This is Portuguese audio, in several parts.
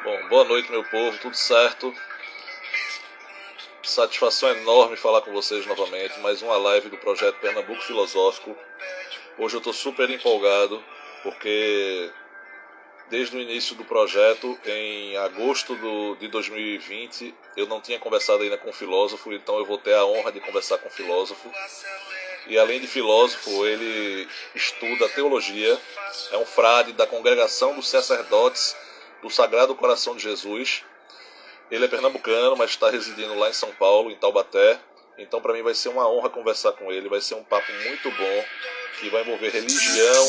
Bom, boa noite, meu povo, tudo certo? Satisfação enorme falar com vocês novamente. Mais uma live do projeto Pernambuco Filosófico. Hoje eu estou super empolgado porque desde o início do projeto, em agosto de 2020, eu não tinha conversado ainda com um filósofo, então eu vou ter a honra de conversar com um filósofo. E além de filósofo, ele estuda teologia, é um frade da Congregação dos Sacerdotes do Sagrado Coração de Jesus. Ele é pernambucano, mas está residindo lá em São Paulo, em Taubaté. Então para mim vai ser uma honra conversar com ele, vai ser um papo muito bom, que vai envolver religião,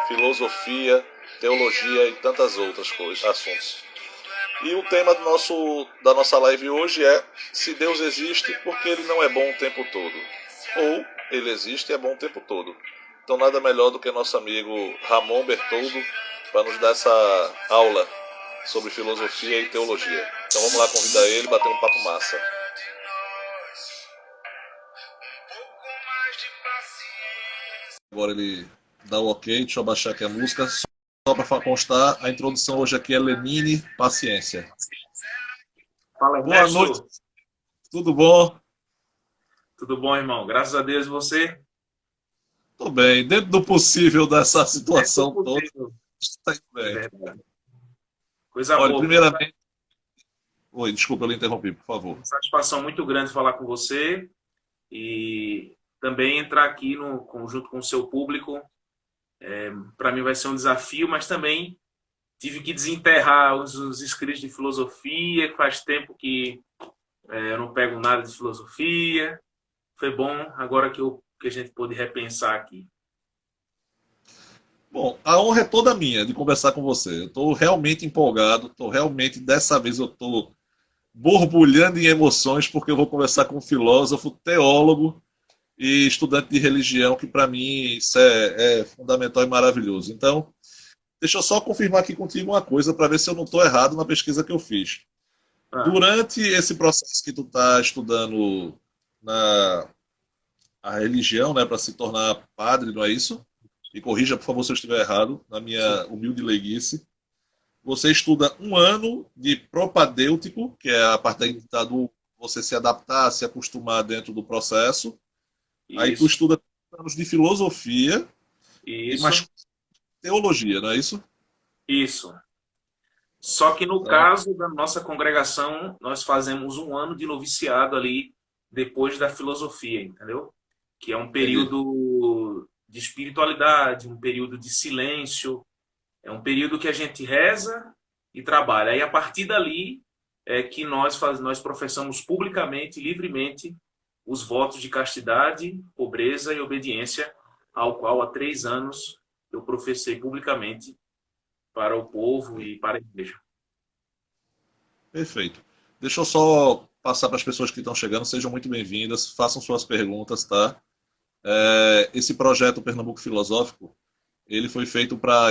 filosofia, teologia e tantas outras coisas, assuntos. E o tema da nossa live hoje é: se Deus existe, por que ele não é bom o tempo todo? Ou ele existe e é bom o tempo todo. Então nada melhor do que nosso amigo Ramon Bertoldo para nos dar essa aula sobre filosofia e teologia. Então vamos lá convidar ele, bater um papo massa. Agora ele dá o ok, deixa eu baixar aqui a música. Só para constar, a introdução hoje aqui é Lenine, paciência. Fala, Boa noite, tudo bom? Tudo bom, irmão? Graças a Deus, você? Tô bem, dentro do possível dessa situação toda, está indo É bem. verdade. Coisa Olha, boa. primeiramente... Oi, desculpa, eu lhe interrompi, por favor. Satisfação muito grande falar com você e também entrar aqui junto com o seu público. Para mim vai ser um desafio, mas também tive que desenterrar os escritos de filosofia, que faz tempo que eu não pego nada de filosofia. Foi bom agora que a gente pôde repensar aqui. Bom, a honra é toda minha de conversar com você. Eu estou realmente empolgado, dessa vez eu estou borbulhando em emoções, porque eu vou conversar com um filósofo, teólogo e estudante de religião, que para mim isso é fundamental e maravilhoso. Então, deixa eu só confirmar aqui contigo uma coisa para ver se eu não estou errado na pesquisa que eu fiz. Ah, Durante esse processo que tu está estudando na a religião, né, para se tornar padre, não é isso? E corrija, por favor, se eu estiver errado, na sim. minha humilde leiguice. Você estuda um ano de propadêutico, que é a parte do você se adaptar, se acostumar dentro do processo. Aí tu Isso, estuda 3 anos de filosofia e isso, mais teologia, não é isso? isso. Só que no Então, caso da nossa congregação, nós fazemos um ano de noviciado ali depois da filosofia, entendeu? Que é um entendi. período de espiritualidade, um período de silêncio, é um período que a gente reza e trabalha. Aí a partir dali é que nós professamos publicamente, livremente, os votos de castidade, pobreza e obediência, ao qual há 3 anos eu professei publicamente para o povo e para a igreja. Perfeito. Deixa eu só passar para as pessoas que estão chegando, sejam muito bem-vindas, façam suas perguntas, tá? Esse projeto Pernambuco Filosófico, ele foi feito para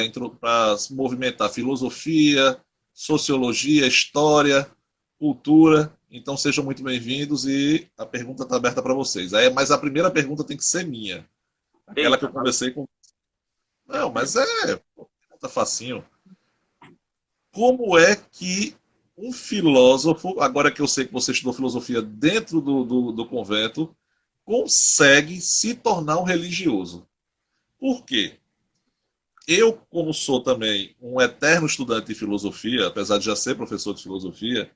movimentar filosofia, sociologia, história, cultura. Então sejam muito bem-vindos e a pergunta está aberta para vocês. Mas a primeira pergunta tem que ser minha. Aquela que Eita, eu conversei com. Não, mas pergunta facinho. Como é que um filósofo, agora que eu sei que você estudou filosofia dentro do convento, consegue se tornar um religioso? Por quê? Eu, como sou também um eterno estudante de filosofia, apesar de já ser professor de filosofia,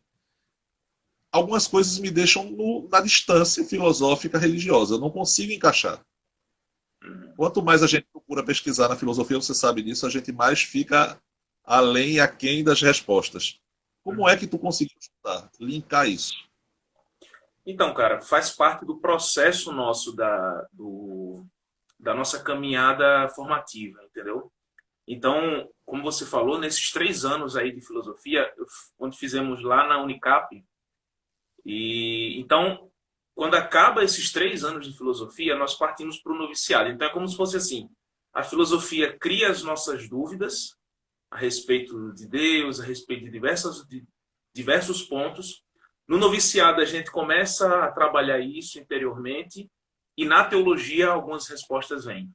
algumas coisas me deixam na distância filosófica religiosa. Eu não consigo encaixar. Quanto mais a gente procura pesquisar na filosofia, você sabe disso, a gente mais fica além e aquém das respostas. Como é que tu conseguiu estudar, linkar isso? então, cara, faz parte do processo nosso da nossa caminhada formativa, entendeu? Então, como você falou, nesses 3 anos aí de filosofia, onde fizemos lá na Unicap, e então, quando acaba esses 3 anos de filosofia, nós partimos para o noviciado. Então, é como se fosse assim: a filosofia cria as nossas dúvidas a respeito de Deus, a respeito de diversos pontos. No noviciado, a gente começa a trabalhar isso interiormente, e na teologia, algumas respostas vêm.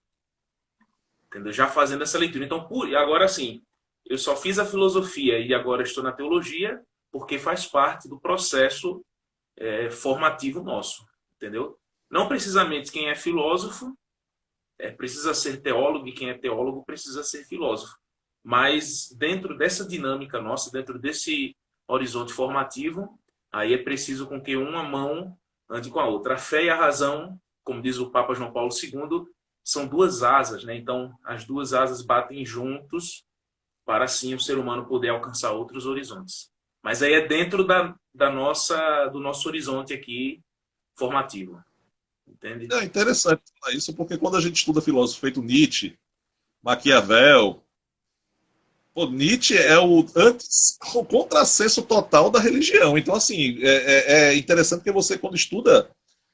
Entendeu? Já fazendo essa leitura. Então, agora sim, eu só fiz a filosofia e agora estou na teologia porque faz parte do processo formativo nosso, entendeu? Não precisamente quem é filósofo precisa ser teólogo e quem é teólogo precisa ser filósofo. Mas dentro dessa dinâmica nossa, dentro desse horizonte formativo, aí é preciso com que uma mão ande com a outra. A fé e a razão, como diz o Papa João Paulo II, são duas asas, né? Então, as duas asas batem juntos para assim o ser humano poder alcançar outros horizontes. Mas aí é dentro do nosso horizonte aqui formativo, entende? É interessante falar isso, porque quando a gente estuda filósofo feito Nietzsche, Maquiavel, pô, Nietzsche é o contrassenso total da religião. Então, assim, é interessante que você, quando estuda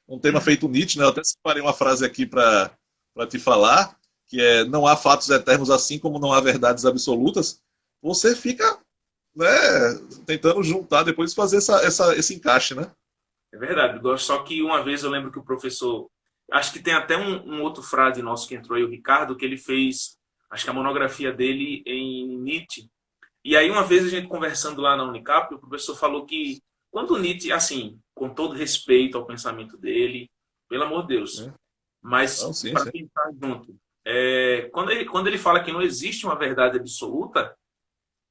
um tema feito Nietzsche, né, eu até separei uma frase aqui para te falar, que é: não há fatos eternos assim como não há verdades absolutas. Você fica, né, tentando juntar, depois fazer esse encaixe, né? É verdade. Só que uma vez eu lembro que o professor. Acho que tem até um outro frade nosso que entrou aí, o Ricardo, que ele fez, acho que a monografia dele em Nietzsche. E aí, uma vez a gente conversando lá na Unicap, o professor falou que quando Nietzsche, assim, com todo respeito ao pensamento dele, pelo amor de Deus, Sim. Não, mas sim, para sim. pensar junto, quando ele fala que não existe uma verdade absoluta,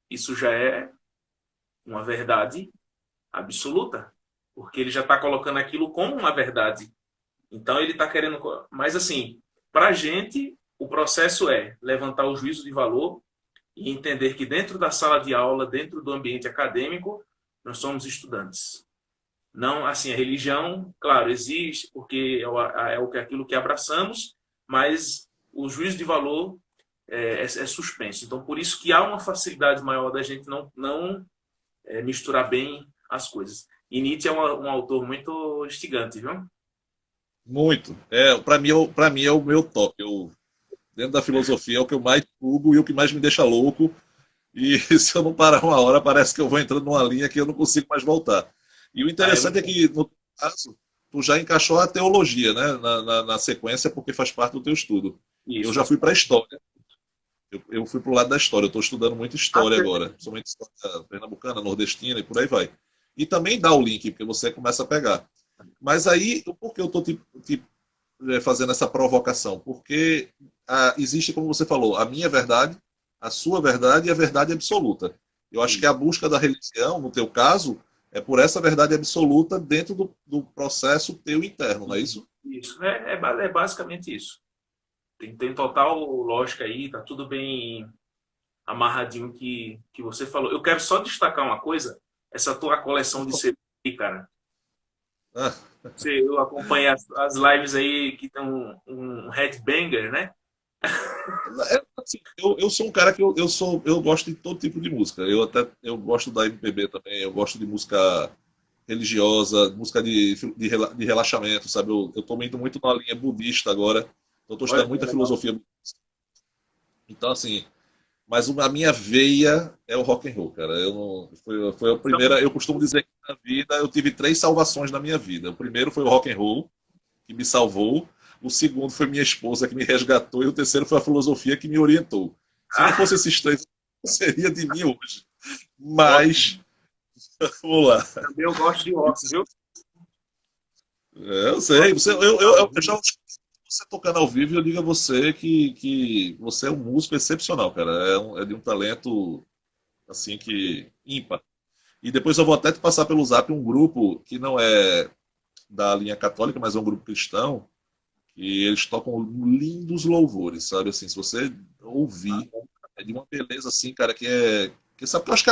isso já é uma verdade absoluta, porque ele já está colocando aquilo como uma verdade. Então ele está querendo. Mas assim, para a gente, o processo é levantar o juízo de valor e entender que dentro da sala de aula, dentro do ambiente acadêmico, nós somos estudantes. Não, assim, a religião, claro, existe, porque aquilo que abraçamos, mas o juízo de valor é suspenso. Então, por isso que há uma facilidade maior da gente não misturar bem as coisas. E Nietzsche é um autor muito instigante, viu? Muito. Para mim é o meu top. Dentro da filosofia é o que eu mais subo e o que mais me deixa louco. E se eu não parar uma hora, parece que eu vou entrando numa linha que eu não consigo mais voltar. E o Ah, é interessante é muito que, no teu caso, tu já encaixou a teologia, né, na sequência, porque faz parte do teu estudo. Eu isso, já faz fui para a parte. história. Eu fui para o lado da história. Eu estou estudando muito Ah, história agora, principalmente história pernambucana, nordestina e por aí vai. E também dá o link, porque você começa a pegar. Mas aí, por que eu estou fazendo essa provocação? Porque existe, como você falou, a minha verdade, a sua verdade e a verdade absoluta. Eu acho que a busca da religião, no teu caso, é por essa verdade absoluta dentro do processo teu interno, não é isso? isso. É basicamente isso. Tem total lógica aí, tá tudo bem amarradinho que você falou. Eu quero só destacar uma coisa, essa tua coleção de CD, cara. Ah, Eu acompanho as lives aí que tem um headbanger, né? assim, eu sou um cara que eu gosto de todo tipo de música. Eu gosto da MPB também, eu gosto de música religiosa, música de relaxamento, sabe? Eu tô indo muito na linha budista agora. Eu tô Olha estudando que muita legal. filosofia. Então, assim, mas a minha veia é o rock and roll, cara. Eu não, foi a primeira. Eu costumo dizer que na vida eu tive três salvações na minha vida. O primeiro foi o rock and roll, que me salvou. O segundo foi minha esposa, que me resgatou. E o terceiro foi a filosofia, que me orientou. Se não Ah, fosse esses três, não seria de mim hoje. ótimo. Mas, vamos lá. Também eu gosto de rock, viu? Eu sei. Gosto Você, de tocar ao eu já vivo. você tocando ao vivo, eu digo a você que você é um músico excepcional, cara. É de um talento assim que ímpar. E depois eu vou até te passar pelo Zap um grupo que não é da linha católica, mas é um grupo cristão, e eles tocam lindos louvores, sabe? Assim, se você ouvir, é de uma beleza assim, cara, que sabe que eu acho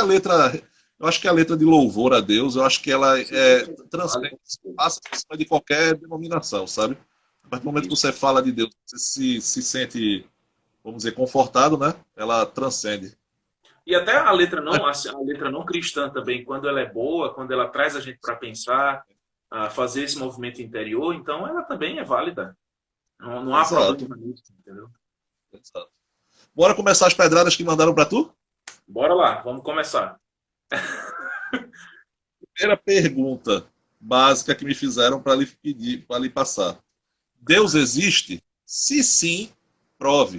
que a letra de louvor a Deus, eu acho que ela Vale. transcende, passa por cima de qualquer denominação, sabe? A partir do momento que Isso. você fala de Deus, você se sente, vamos dizer, confortado, né? Ela transcende. E até a letra não cristã também, quando ela é boa, quando ela traz a gente para pensar, a fazer esse movimento interior, então ela também é válida. Não há Exato, problema nisso, entendeu? exato. Bora começar as pedradas que mandaram pra tu? Bora lá, vamos começar. Primeira pergunta básica que me fizeram para lhe pedir, para lhe passar. Deus existe? Se sim, prove.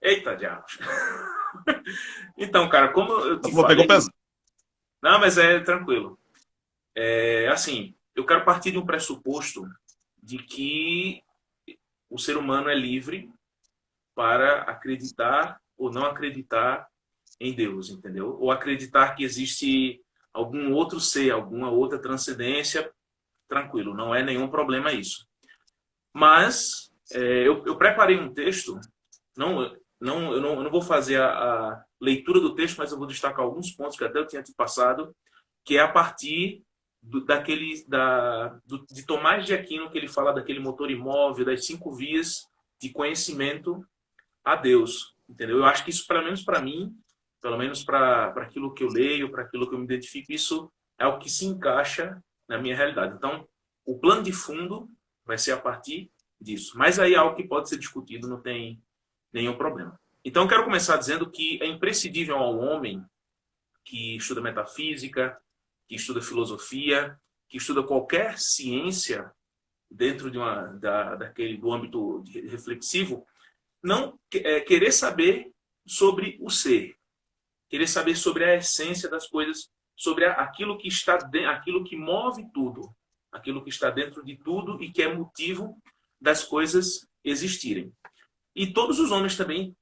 Eita, diabos. Então, cara, como eu te Pegou falei... pesado. Não, mas é tranquilo. É assim, eu quero partir de um pressuposto de que o ser humano é livre para acreditar ou não acreditar em Deus, entendeu? Ou acreditar que existe algum outro ser, alguma outra transcendência, tranquilo, não é nenhum problema isso. Mas eu preparei um texto, eu não vou fazer a leitura do texto, mas eu vou destacar alguns pontos que até eu tinha te passado, que é a partir de Tomás de Aquino, que ele fala daquele motor imóvel, das 5 vias de conhecimento a Deus, entendeu? Eu acho que isso, pelo menos para mim, pelo menos para aquilo que eu leio, para aquilo que eu me identifico, isso é o que se encaixa na minha realidade. Então, o plano de fundo vai ser a partir disso. Mas aí é algo que pode ser discutido, não tem nenhum problema. Então, eu quero começar dizendo que é imprescindível ao homem que estuda metafísica, que estuda filosofia, que estuda qualquer ciência dentro do âmbito reflexivo, não querer saber sobre o ser, querer saber sobre a essência das coisas, sobre aquilo que está aquilo que move tudo, aquilo que está dentro de tudo e que é motivo das coisas existirem. E todos os homens também,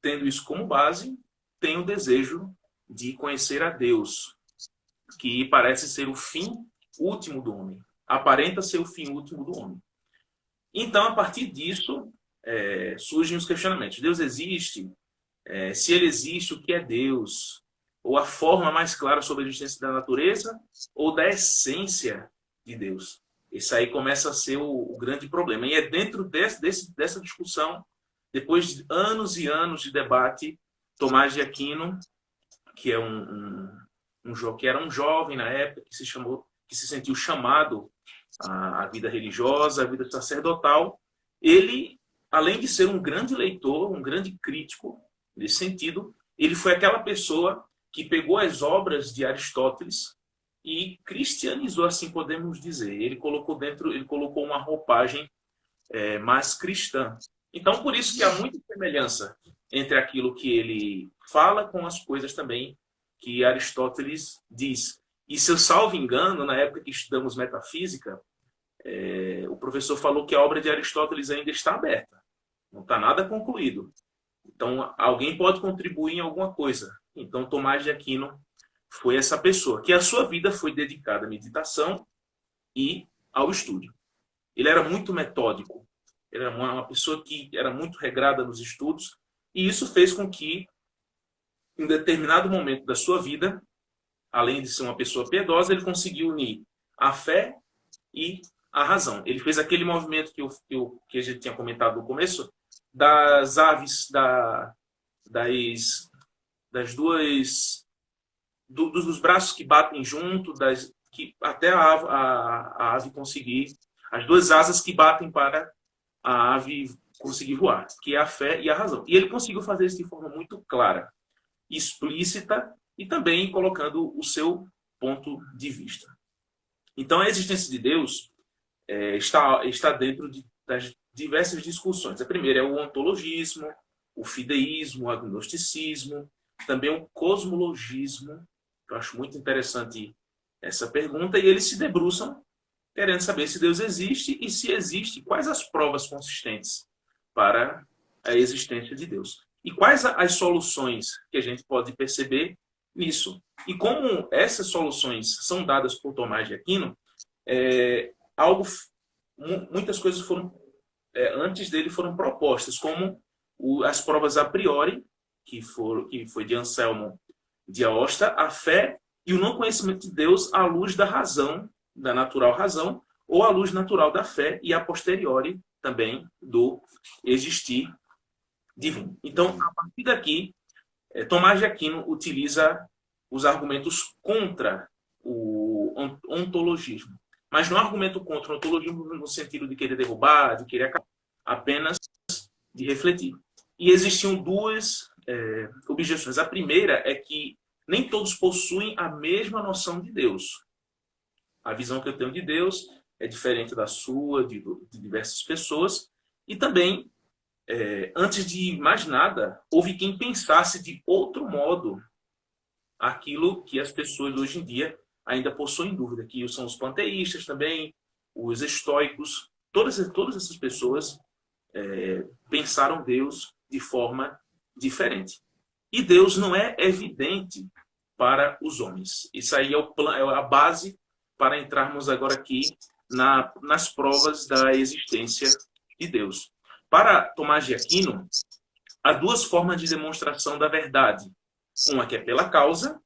tendo isso como base, têm o desejo de conhecer a Deus, que parece ser o fim último do homem, aparenta ser o fim último do homem. Então, a partir disso, surgem os questionamentos. Deus existe? Se ele existe, o que é Deus? Ou a forma mais clara sobre a existência da natureza ou da essência de Deus? Esse aí começa a ser o grande problema. E é dentro dessa discussão, depois de anos e anos de debate, Tomás de Aquino, que é que era um jovem na época, que se sentiu chamado à vida religiosa, à vida sacerdotal, ele, além de ser um grande leitor, um grande crítico, nesse sentido, ele foi aquela pessoa que pegou as obras de Aristóteles e cristianizou, assim podemos dizer. Ele colocou uma roupagem mais cristã. Então, por isso que há muita semelhança entre aquilo que ele fala com as coisas também que Aristóteles diz. E se eu salvo engano, na época que estudamos metafísica, o professor falou que a obra de Aristóteles ainda está aberta. Não está nada concluído. Então, alguém pode contribuir em alguma coisa. Então, Tomás de Aquino foi essa pessoa, que a sua vida foi dedicada à meditação e ao estudo. Ele era muito metódico. Ele era uma pessoa que era muito regrada nos estudos, e isso fez com que, em determinado momento da sua vida, além de ser uma pessoa piedosa, ele conseguiu unir a fé e a razão. Ele fez aquele movimento que a gente tinha comentado no começo, das aves, dos braços que batem junto, até a ave conseguir, as duas asas que batem para a ave conseguir voar, que é a fé e a razão. E ele conseguiu fazer isso de forma muito clara, explícita e também colocando o seu ponto de vista. Então, a existência de Deus está dentro das diversas discussões. A primeira é o ontologismo, o fideísmo, o agnosticismo, também o cosmologismo. Eu acho muito interessante essa pergunta, e eles se debruçam querendo saber se Deus existe e, se existe, quais as provas consistentes para a existência de Deus. E quais as soluções que a gente pode perceber nisso. E como essas soluções são dadas por Tomás de Aquino, muitas coisas antes dele foram propostas, como as provas a priori, que foi de Anselmo de Aosta, a fé e o não conhecimento de Deus à luz da razão, da natural razão, ou à luz natural da fé e a posteriori também do existir divino. Então, a partir daqui, Tomás de Aquino utiliza os argumentos contra o ontologismo. Mas não argumento contra o ontologismo no sentido de querer derrubar, de querer acabar, apenas de refletir. E existiam duas objeções. A primeira é que nem todos possuem a mesma noção de Deus. A visão que eu tenho de Deus é diferente da sua, de diversas pessoas. E também antes de mais nada, houve quem pensasse de outro modo aquilo que as pessoas hoje em dia ainda possuem dúvida, que são os panteístas também, os estoicos, todas essas pessoas pensaram Deus de forma diferente. E Deus não é evidente para os homens. Isso aí é a base para entrarmos agora aqui nas provas da existência de Deus. Para Tomás de Aquino, há duas formas de demonstração da verdade. Uma que é pela causa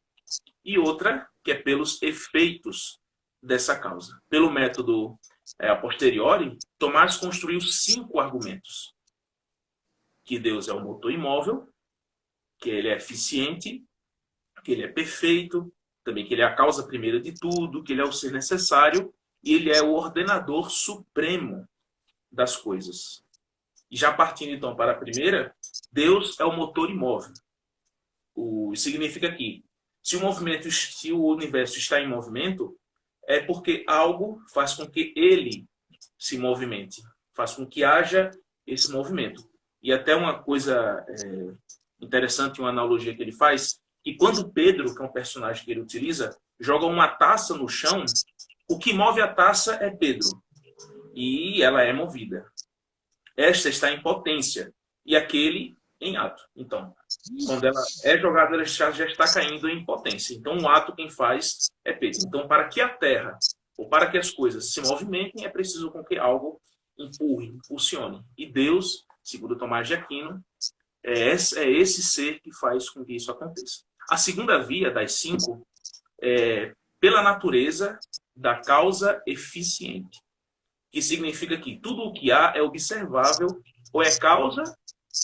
e outra que é pelos efeitos dessa causa. Pelo método a posteriori, Tomás construiu 5 argumentos. Que Deus é o motor imóvel, que ele é eficiente, que ele é perfeito, também que ele é a causa primeira de tudo, que ele é o ser necessário e ele é o ordenador supremo das coisas. E já partindo então para a primeira, Deus é o motor imóvel. Significa que se o universo está em movimento, é porque algo faz com que ele se movimente, faz com que haja esse movimento. E até uma coisa interessante, uma analogia que ele faz, que quando Pedro, que é um personagem que ele utiliza, joga uma taça no chão, o que move a taça é Pedro. E ela é movida. Esta está em potência e aquele em ato. Então, quando ela é jogada, ela já está caindo em potência. Então, o ato quem faz é Pedro. Então, para que a Terra, ou para que as coisas se movimentem, é preciso com que algo empurre, impulsione. E Deus, segundo Tomás de Aquino, é esse ser que faz com que isso aconteça. A segunda via das 5 é pela natureza da causa eficiente, que significa que tudo o que há é observável, ou é causa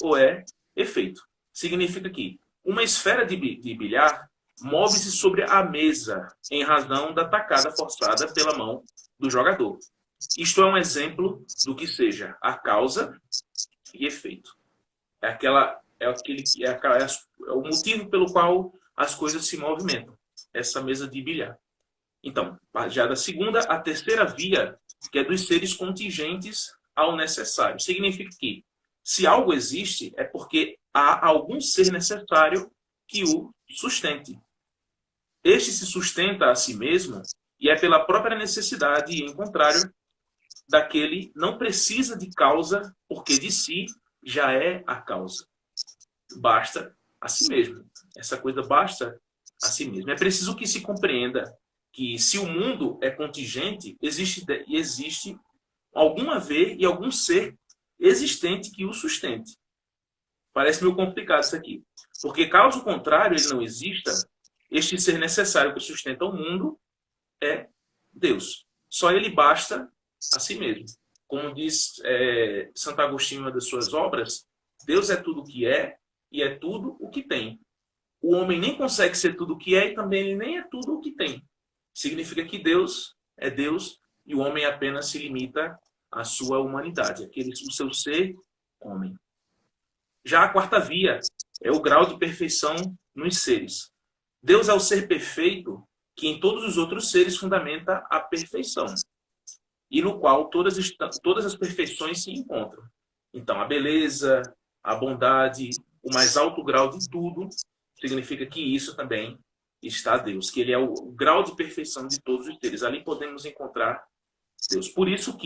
ou é efeito. Significa que uma esfera de bilhar move-se sobre a mesa em razão da tacada forçada pela mão do jogador. Isto é um exemplo do que seja a causa e efeito. É o motivo pelo qual as coisas se movimentam. Essa mesa de bilhar. Então, já da segunda, a terceira via, que é dos seres contingentes ao necessário. Significa que, se algo existe, é porque há algum ser necessário que o sustente. Este se sustenta a si mesmo e é pela própria necessidade, e, em contrário, daquele não precisa de causa, porque de si já é a causa. Basta a si mesmo. Essa coisa basta a si mesmo. É preciso que se compreenda que, se o mundo é contingente, existe algum haver e algum ser existente que o sustente. Parece meio complicado isso aqui. Porque, caso contrário, ele não exista, este ser necessário que sustenta o mundo é Deus. Só ele basta a si mesmo. Como diz Santo Agostinho em uma das suas obras, Deus é tudo o que é e é tudo o que tem. O homem nem consegue ser tudo o que é e também ele nem é tudo o que tem. Significa que Deus é Deus e o homem apenas se limita à sua humanidade, o seu ser homem. Já a quarta via é o grau de perfeição nos seres. Deus é o ser perfeito que em todos os outros seres fundamenta a perfeição e no qual todas as perfeições se encontram. Então, a beleza, a bondade, o mais alto grau de tudo, significa que isso também está Deus, que ele é o grau de perfeição de todos os seres. Ali podemos encontrar Deus. Por isso,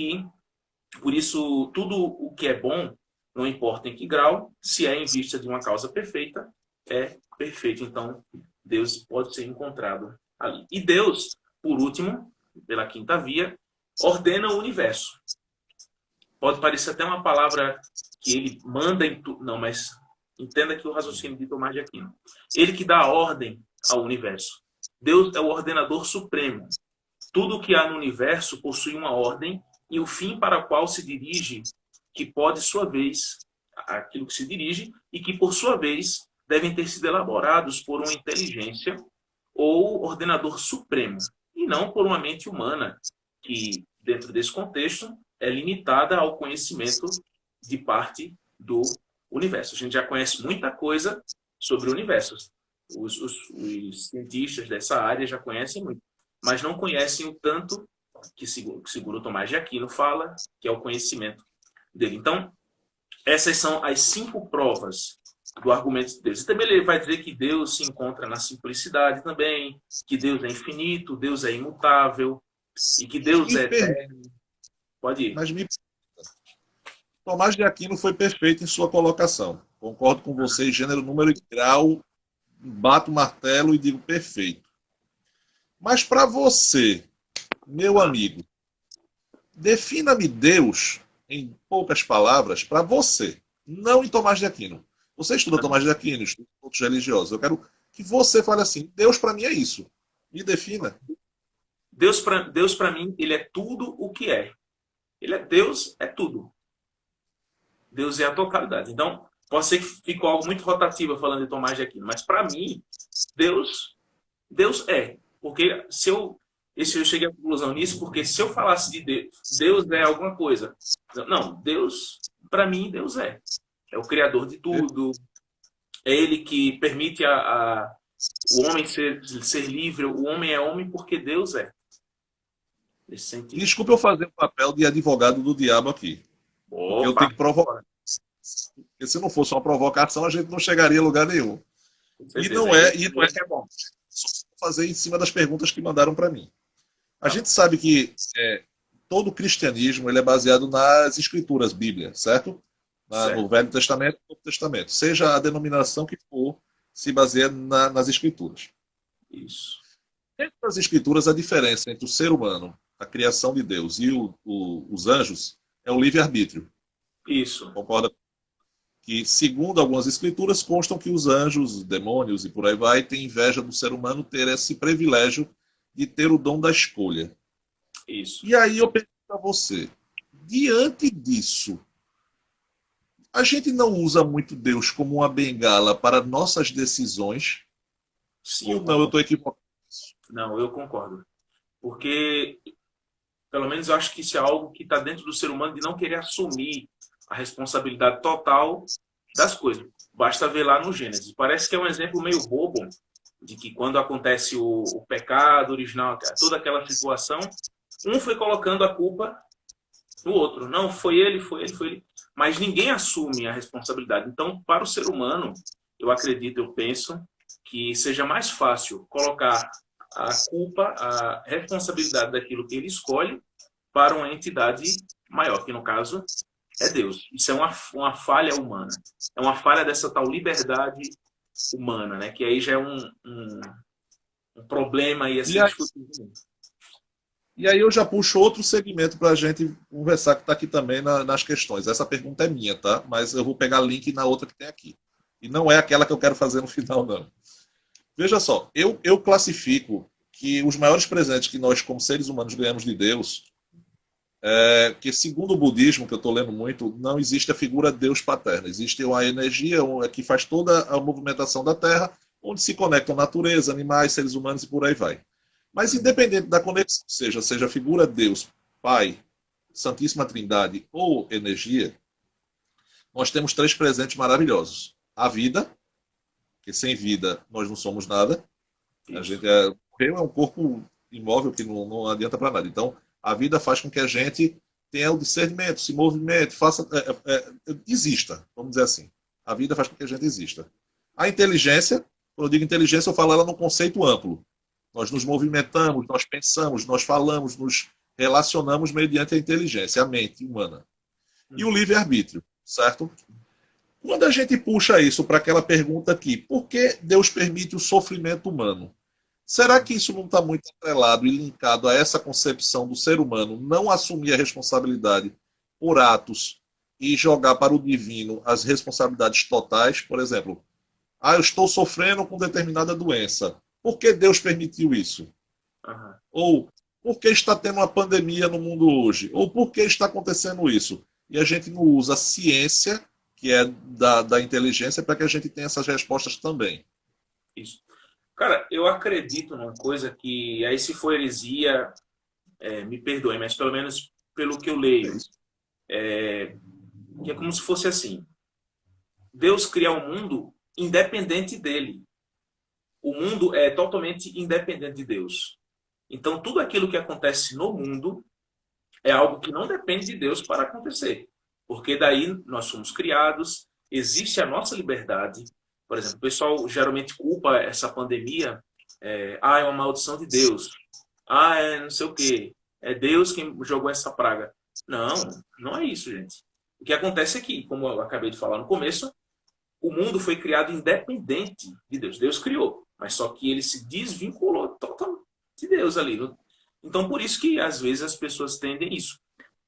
tudo o que é bom, não importa em que grau, se é em vista de uma causa perfeita, é perfeito. Então, Deus pode ser encontrado ali. E Deus, por último, pela quinta via, ordena o universo. Pode parecer até uma palavra que ele manda em tudo. Não, mas entenda que o raciocínio de Tomás de Aquino. Ele que dá ordem ao universo. Deus é o ordenador supremo. Tudo o que há no universo possui uma ordem e o fim para o qual se dirige, que pode, sua vez, aquilo que se dirige, e que, por sua vez, devem ter sido elaborados por uma inteligência ou ordenador supremo, e não por uma mente humana, que, dentro desse contexto, é limitada ao conhecimento de parte do universo. A gente já conhece muita coisa sobre o universo. Os cientistas dessa área já conhecem muito, mas não conhecem o tanto que, segundo Tomás de Aquino fala, que é o conhecimento dele. Então, essas são as 5 provas do argumento de Deus. E também ele vai dizer que Deus se encontra na simplicidade também, que Deus é infinito, Deus é imutável e que Deus Me é per... eterno. Pode ir. Mas Tomás de Aquino foi perfeito em sua colocação. Concordo com você, gênero, número e grau, bato o martelo e digo perfeito. Mas para você, meu amigo, defina-me Deus em poucas palavras para você, não em Tomás de Aquino. Você estuda Tomás de Aquino, estuda outros religiosos. Eu quero que você fale assim: Deus para mim é isso. Me defina. Deus para mim, ele é tudo o que é. Ele é Deus, é tudo. Deus é a totalidade. Então, pode ser que ficou algo muito rotativo falando de Tomás de Aquino, mas para mim, Deus é. Porque se eu cheguei à conclusão nisso, porque se eu falasse de Deus, Deus é alguma coisa. Não, Deus, para mim, Deus é. É o criador de tudo. É ele que permite o homem ser livre. O homem é homem porque Deus é. Nesse sentido. Desculpe eu fazer o papel de advogado do diabo aqui. Porque eu Opa! tenho que provocar. Porque se não fosse uma provocação, a gente não chegaria a lugar nenhum. E não é bom. só fazer em cima das perguntas que mandaram para mim. A gente sabe que todo o cristianismo ele é baseado nas escrituras, Bíblia, certo? No Velho Testamento e no Novo Testamento. Seja a denominação que for, se baseia nas escrituras. Isso. Dentro das escrituras, a diferença entre o ser humano, a criação de Deus e os anjos é o livre-arbítrio. Isso. Concorda? Que, segundo algumas escrituras, constam que os anjos, os demônios e por aí vai, têm inveja do ser humano ter esse privilégio de ter o dom da escolha. Isso. E aí eu pergunto a você, diante disso, a gente não usa muito Deus como uma bengala para nossas decisões? Sim, ou não, eu estou equivocado? Não, eu concordo. Porque, pelo menos eu acho que isso é algo que está dentro do ser humano de não querer assumir a responsabilidade total das coisas. Basta ver lá no Gênesis. Parece que é um exemplo meio bobo de que quando acontece o pecado original, toda aquela situação, um foi colocando a culpa no outro. Não, foi ele, foi ele, foi ele. Mas ninguém assume a responsabilidade. Então, para o ser humano, eu acredito, eu penso, que seja mais fácil colocar a culpa, a responsabilidade daquilo que ele escolhe para uma entidade maior, que no caso é Deus. Isso é uma falha humana. É uma falha dessa tal liberdade humana, né? Que aí já é um problema aí a ser discutido. E aí eu já puxo outro segmento para a gente conversar, que está aqui também nas questões. Essa pergunta é minha, tá? Mas eu vou pegar link na outra que tem aqui. E não é aquela que eu quero fazer no final, não. Veja só, eu classifico que os maiores presentes que nós, como seres humanos, ganhamos de Deus, que segundo o budismo, que eu estou lendo muito, não existe a figura Deus paterno. Existe uma energia que faz toda a movimentação da Terra, onde se conectam natureza, animais, seres humanos e por aí vai. Mas independente da conexão, seja a figura Deus, Pai, Santíssima Trindade ou energia, nós temos 3 presentes maravilhosos. A vida, que sem vida nós não somos nada. A gente morreu é um corpo imóvel que não adianta para nada. Então, a vida faz com que a gente tenha o discernimento, se movimente, exista, vamos dizer assim. A vida faz com que a gente exista. A inteligência, quando eu digo inteligência, eu falo ela num conceito amplo. Nós nos movimentamos, nós pensamos, nós falamos, nos relacionamos mediante a inteligência, a mente humana. E o livre-arbítrio, certo? Quando a gente puxa isso para aquela pergunta aqui, por que Deus permite o sofrimento humano? Será que isso não está muito atrelado e linkado a essa concepção do ser humano não assumir a responsabilidade por atos e jogar para o divino as responsabilidades totais? Por exemplo, eu estou sofrendo com determinada doença. Por que Deus permitiu isso? Uhum. Ou por que está tendo uma pandemia no mundo hoje? Ou por que está acontecendo isso? E a gente não usa a ciência, que é da inteligência, para que a gente tenha essas respostas também. Isso. Cara, eu acredito numa coisa que, aí se for heresia, me perdoe, mas pelo menos pelo que eu leio, que é como se fosse assim. Deus cria o mundo independente dele. O mundo é totalmente independente de Deus. Então, tudo aquilo que acontece no mundo é algo que não depende de Deus para acontecer. Porque daí nós somos criados, existe a nossa liberdade. Por exemplo, o pessoal geralmente culpa essa pandemia, é uma maldição de Deus. É não sei o quê. É Deus quem jogou essa praga. Não, não é isso, gente. O que acontece é que, como eu acabei de falar no começo, o mundo foi criado independente de Deus. Deus criou, mas só que ele se desvinculou totalmente de Deus ali. Então, por isso que às vezes as pessoas tendem isso.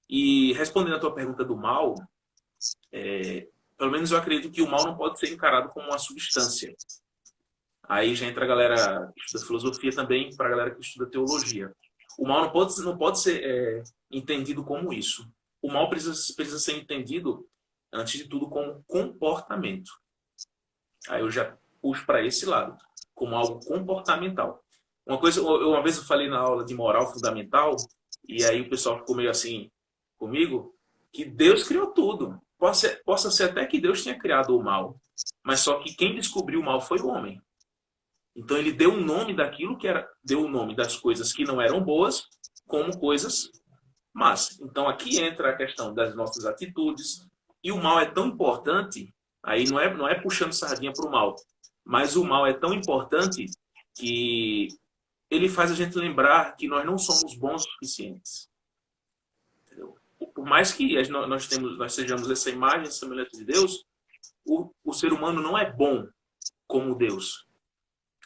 E respondendo à tua pergunta do mal, pelo menos eu acredito que o mal não pode ser encarado como uma substância. Aí já entra a galera que estuda filosofia também, para a galera que estuda teologia. O mal não pode ser entendido como isso. O mal precisa ser entendido, antes de tudo, como comportamento. Aí eu já puxo para esse lado, como algo comportamental. Uma vez eu falei na aula de moral fundamental, e aí o pessoal ficou meio assim comigo, que Deus criou tudo. Possa ser até que Deus tenha criado o mal, mas só que quem descobriu o mal foi o homem. Então ele deu um nome daquilo que era, deu o nome das coisas que não eram boas como coisas más. Então aqui entra a questão das nossas atitudes, e o mal é tão importante, aí não é puxando sardinha para o mal, mas o mal é tão importante que ele faz a gente lembrar que nós não somos bons o suficientes. Entendeu? Por mais que nós sejamos essa imagem, essa semelhança de Deus, o ser humano não é bom como Deus.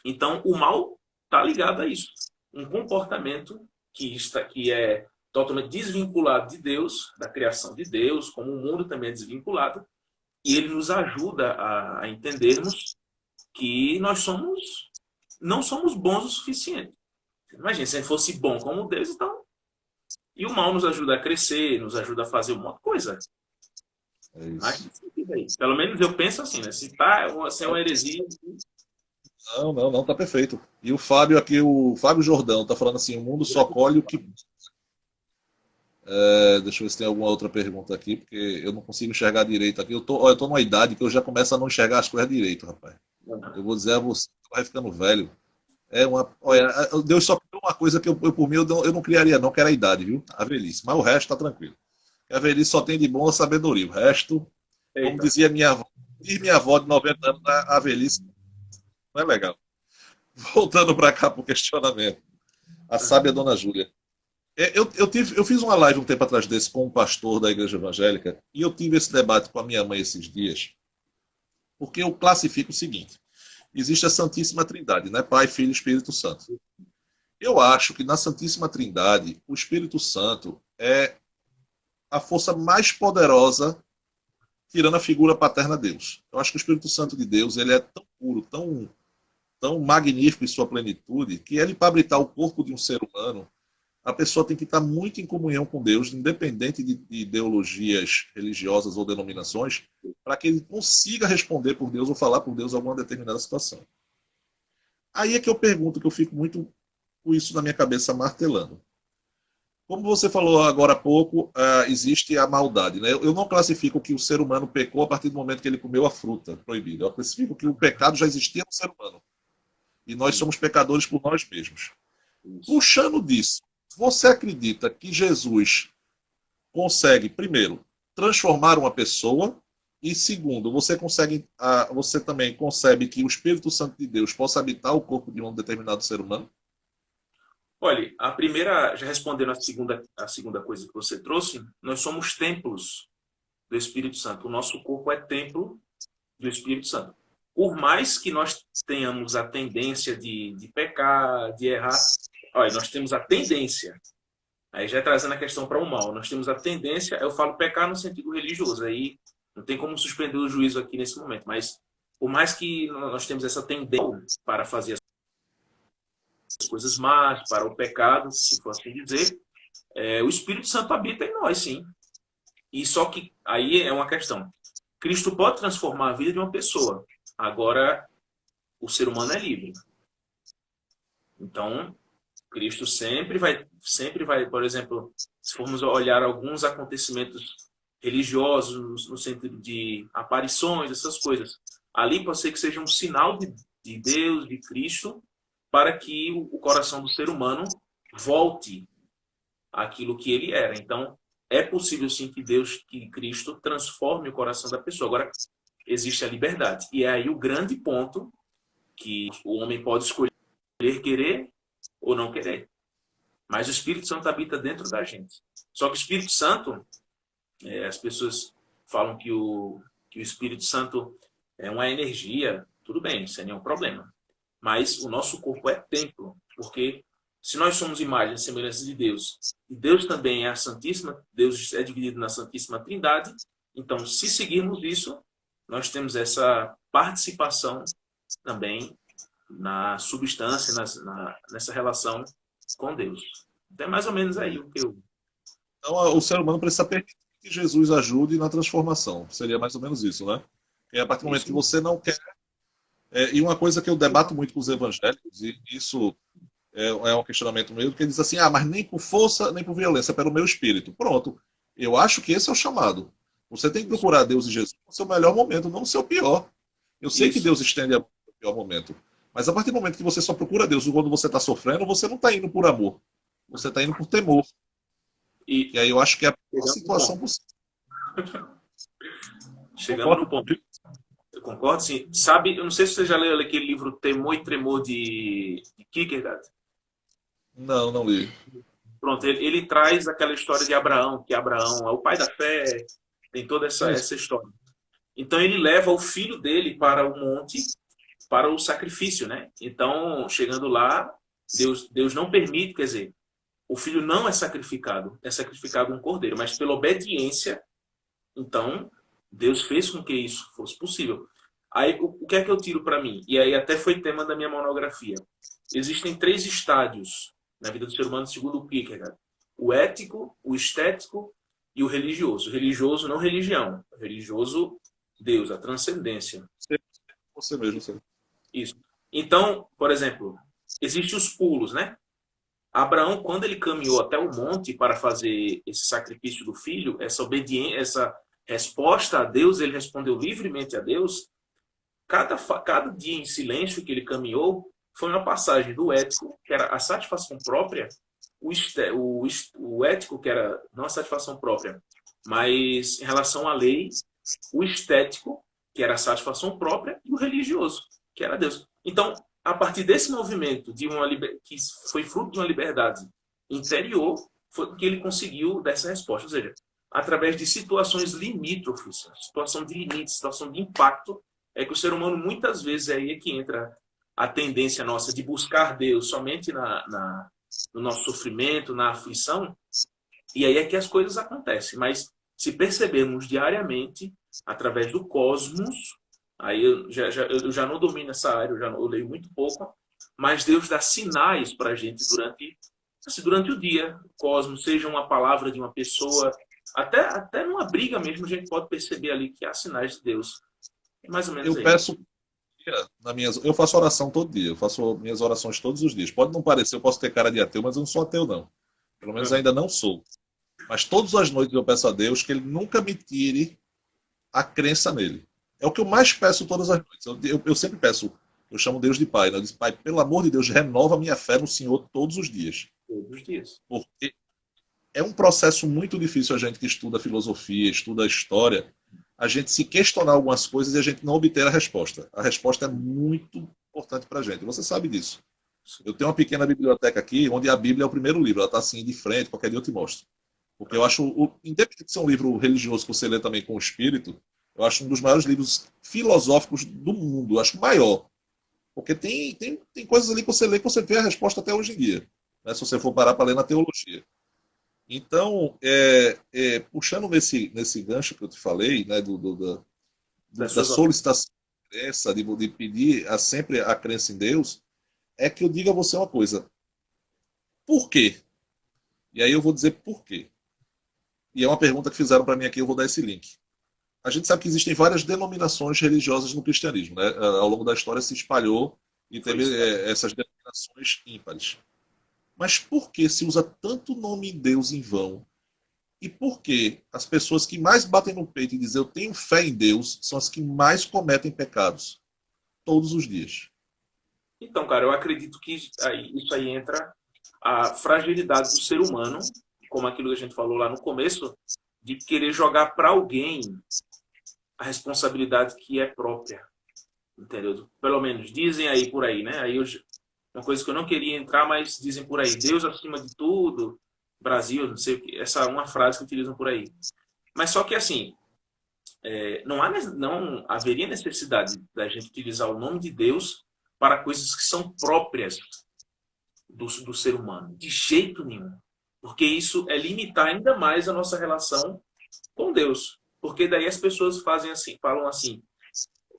Então, o mal está ligado a isso. Um comportamento que é totalmente desvinculado de Deus, da criação de Deus, como o mundo também é desvinculado, e ele nos ajuda a entendermos que não somos bons o suficiente. Imagina, se a gente fosse bom como Deus, então... E o mal nos ajuda a crescer, nos ajuda a fazer um monte de coisa. É isso. Mas, pelo menos eu penso assim, né? Se é uma heresia... Não, tá perfeito. E o Fábio aqui, o Fábio Jordão, tá falando assim, o mundo só colhe o que... deixa eu ver se tem alguma outra pergunta aqui, porque eu não consigo enxergar direito aqui. Eu tô numa idade que eu já começo a não enxergar as coisas direito, rapaz. Eu vou dizer a você, vai ficando velho. Olha, Deus só criou uma coisa que por mim, eu não criaria não, que era a idade, viu? A velhice. Mas o resto tá tranquilo. A velhice só tem de bom a sabedoria. O resto, como dizia minha avó de 90 anos, a velhice não é legal. Voltando para cá para o questionamento. A sábia Dona Júlia. Eu fiz uma live um tempo atrás desse com um pastor da igreja evangélica e eu tive esse debate com a minha mãe esses dias, porque eu classifico o seguinte: existe a Santíssima Trindade, né? Pai, Filho e Espírito Santo. Eu acho que na Santíssima Trindade, o Espírito Santo é a força mais poderosa, tirando a figura paterna de Deus. Eu acho que o Espírito Santo de Deus ele é tão puro, tão magnífico em sua plenitude, que ele, para habitar o corpo de um ser humano, a pessoa tem que estar muito em comunhão com Deus, independente de ideologias religiosas ou denominações, para que ele consiga responder por Deus ou falar por Deus alguma determinada situação. Aí é que eu pergunto, que eu fico muito com isso na minha cabeça martelando. Como você falou agora há pouco, existe a maldade, né? Eu não classifico que o ser humano pecou a partir do momento que ele comeu a fruta proibida. Eu classifico que o pecado já existia no ser humano. E nós somos pecadores por nós mesmos. Puxando disso, você acredita que Jesus consegue, primeiro, transformar uma pessoa, e segundo, você também concebe que o Espírito Santo de Deus possa habitar o corpo de um determinado ser humano? Olha, a primeira, já respondendo a segunda coisa que você trouxe, nós somos templos do Espírito Santo. O nosso corpo é templo do Espírito Santo. Por mais que nós tenhamos a tendência de pecar, de errar, olha, nós temos a tendência, aí já trazendo a questão para o mal, nós temos a tendência, eu falo pecar no sentido religioso, aí não tem como suspender o juízo aqui nesse momento, mas por mais que nós temos essa tendência para fazer as coisas más, para o pecado, se for assim dizer, o Espírito Santo habita em nós, sim. E só que aí é uma questão. Cristo pode transformar a vida de uma pessoa. Agora, o ser humano é livre. Então, Cristo sempre vai, por exemplo, se formos olhar alguns acontecimentos religiosos no sentido de aparições, essas coisas, ali pode ser que seja um sinal de Deus, de Cristo, para que o coração do ser humano volte àquilo que ele era. Então, é possível sim que Deus, que Cristo transforme o coração da pessoa. Agora, existe a liberdade. E é aí o grande ponto que o homem pode escolher querer ou não querer. Mas o Espírito Santo habita dentro da gente. Só que o Espírito Santo, as pessoas falam que o Espírito Santo é uma energia, tudo bem, isso é nenhum problema. Mas o nosso corpo é templo, porque se nós somos imagens e semelhanças de Deus, e Deus também é a Santíssima, Deus é dividido na Santíssima Trindade, então se seguirmos isso, nós temos essa participação também na substância, nessa relação com Deus. Então é mais ou menos aí o que eu... Então, o ser humano precisa permitir que Jesus ajude na transformação. Seria mais ou menos isso, né? E a partir do momento Isso. que você não quer... e uma coisa que eu debato muito com os evangélicos, e isso é um questionamento meu, que eles dizem assim, mas nem por força, nem por violência, é pelo meu espírito. Pronto. Eu acho que esse é o chamado. Você tem que procurar Deus e Jesus no seu melhor momento, não no seu pior. Eu sei que Deus estende a mão no pior momento. Mas a partir do momento que você só procura Deus quando você está sofrendo, você não está indo por amor. Você está indo por temor. E aí eu acho que é a pior situação possível. Chegando no ponto. Eu concordo, sim. Sabe, eu não sei se você já leu aquele livro Temor e Tremor de Kierkegaard. Não, não li. Pronto, ele traz aquela história de Abraão, que Abraão é o pai da fé, tem toda essa história. Então ele leva o filho dele para o monte, para o sacrifício, né? Então, chegando lá, Deus não permite, quer dizer, o filho não é sacrificado um cordeiro, mas pela obediência, então, Deus fez com que isso fosse possível. Aí, o que é que eu tiro para mim? E aí até foi tema da minha monografia. Existem 3 estádios na vida do ser humano, segundo o Kierkegaard. O ético, o estético e o religioso. O religioso não religião. O religioso, Deus, a transcendência. Você mesmo, você. Isso. Então, por exemplo, existem os pulos, né? Abraão, quando ele caminhou até o monte para fazer esse sacrifício do filho, essa obediência, essa resposta a Deus, ele respondeu livremente a Deus. Cada dia em silêncio que ele caminhou foi uma passagem do ético, que era a satisfação própria, o ético, que era não a satisfação própria, mas em relação à lei, o estético, que era a satisfação própria, e o religioso, que era Deus. Então, a partir desse movimento que foi fruto de uma liberdade interior, foi que ele conseguiu dessa resposta. Ou seja, através de situações limítrofes, situação de limite, situação de impacto, é que o ser humano muitas vezes aí é que entra a tendência nossa de buscar Deus somente no nosso sofrimento, na aflição, e aí é que as coisas acontecem. Mas se percebermos diariamente, através do cosmos, aí eu já não domino essa área, eu leio muito pouco, mas Deus dá sinais para a gente durante o dia. O cosmos, seja uma palavra de uma pessoa, até numa briga mesmo, a gente pode perceber ali que há sinais de Deus. É mais ou menos eu peço eu faço oração todo dia, eu faço minhas orações todos os dias. Pode não parecer, eu posso ter cara de ateu, mas eu não sou ateu, não. Pelo menos ainda não sou. Mas todas as noites eu peço a Deus que Ele nunca me tire a crença nele. É o que eu mais peço todas as noites. Eu sempre peço, eu chamo Deus de Pai. Né? Eu disse, Pai, pelo amor de Deus, renova minha fé no Senhor todos os dias. Todos os dias. Porque é um processo muito difícil a gente que estuda filosofia, estuda história, a gente se questionar algumas coisas e a gente não obter a resposta. A resposta é muito importante para a gente. Você sabe disso. Eu tenho uma pequena biblioteca aqui, onde a Bíblia é o primeiro livro. Ela está assim de frente, qualquer dia eu te mostro. Porque eu acho, independente de ser um livro religioso que você lê também com o espírito, eu acho um dos maiores livros filosóficos do mundo. Eu acho maior. Porque tem coisas ali que você lê que você vê a resposta até hoje em dia. Né? Se você for parar para ler na teologia. Então, puxando nesse gancho que eu te falei, né, da solicitação de crença, de pedir sempre a crença em Deus, é que eu digo a você uma coisa. Por quê? E aí eu vou dizer por quê. E é uma pergunta que fizeram para mim aqui, eu vou dar esse link. A gente sabe que existem várias denominações religiosas no cristianismo. Né? Ao longo da história se espalhou e teve essas denominações ímpares. Mas por que se usa tanto nome em Deus em vão? E por que as pessoas que mais batem no peito e dizem eu tenho fé em Deus são as que mais cometem pecados? Todos os dias. Então, cara, eu acredito que isso aí entra a fragilidade do ser humano como aquilo que a gente falou lá no começo, de querer jogar para alguém a responsabilidade que é própria, entendeu? Pelo menos dizem aí por aí, né? Uma coisa que eu não queria entrar, mas dizem por aí, Deus acima de tudo, Brasil, não sei o que, essa é uma frase que utilizam por aí. Mas só que assim, não haveria necessidade da gente utilizar o nome de Deus para coisas que são próprias do ser humano, de jeito nenhum. Porque isso é limitar ainda mais a nossa relação com Deus. Porque daí as pessoas fazem assim, falam assim,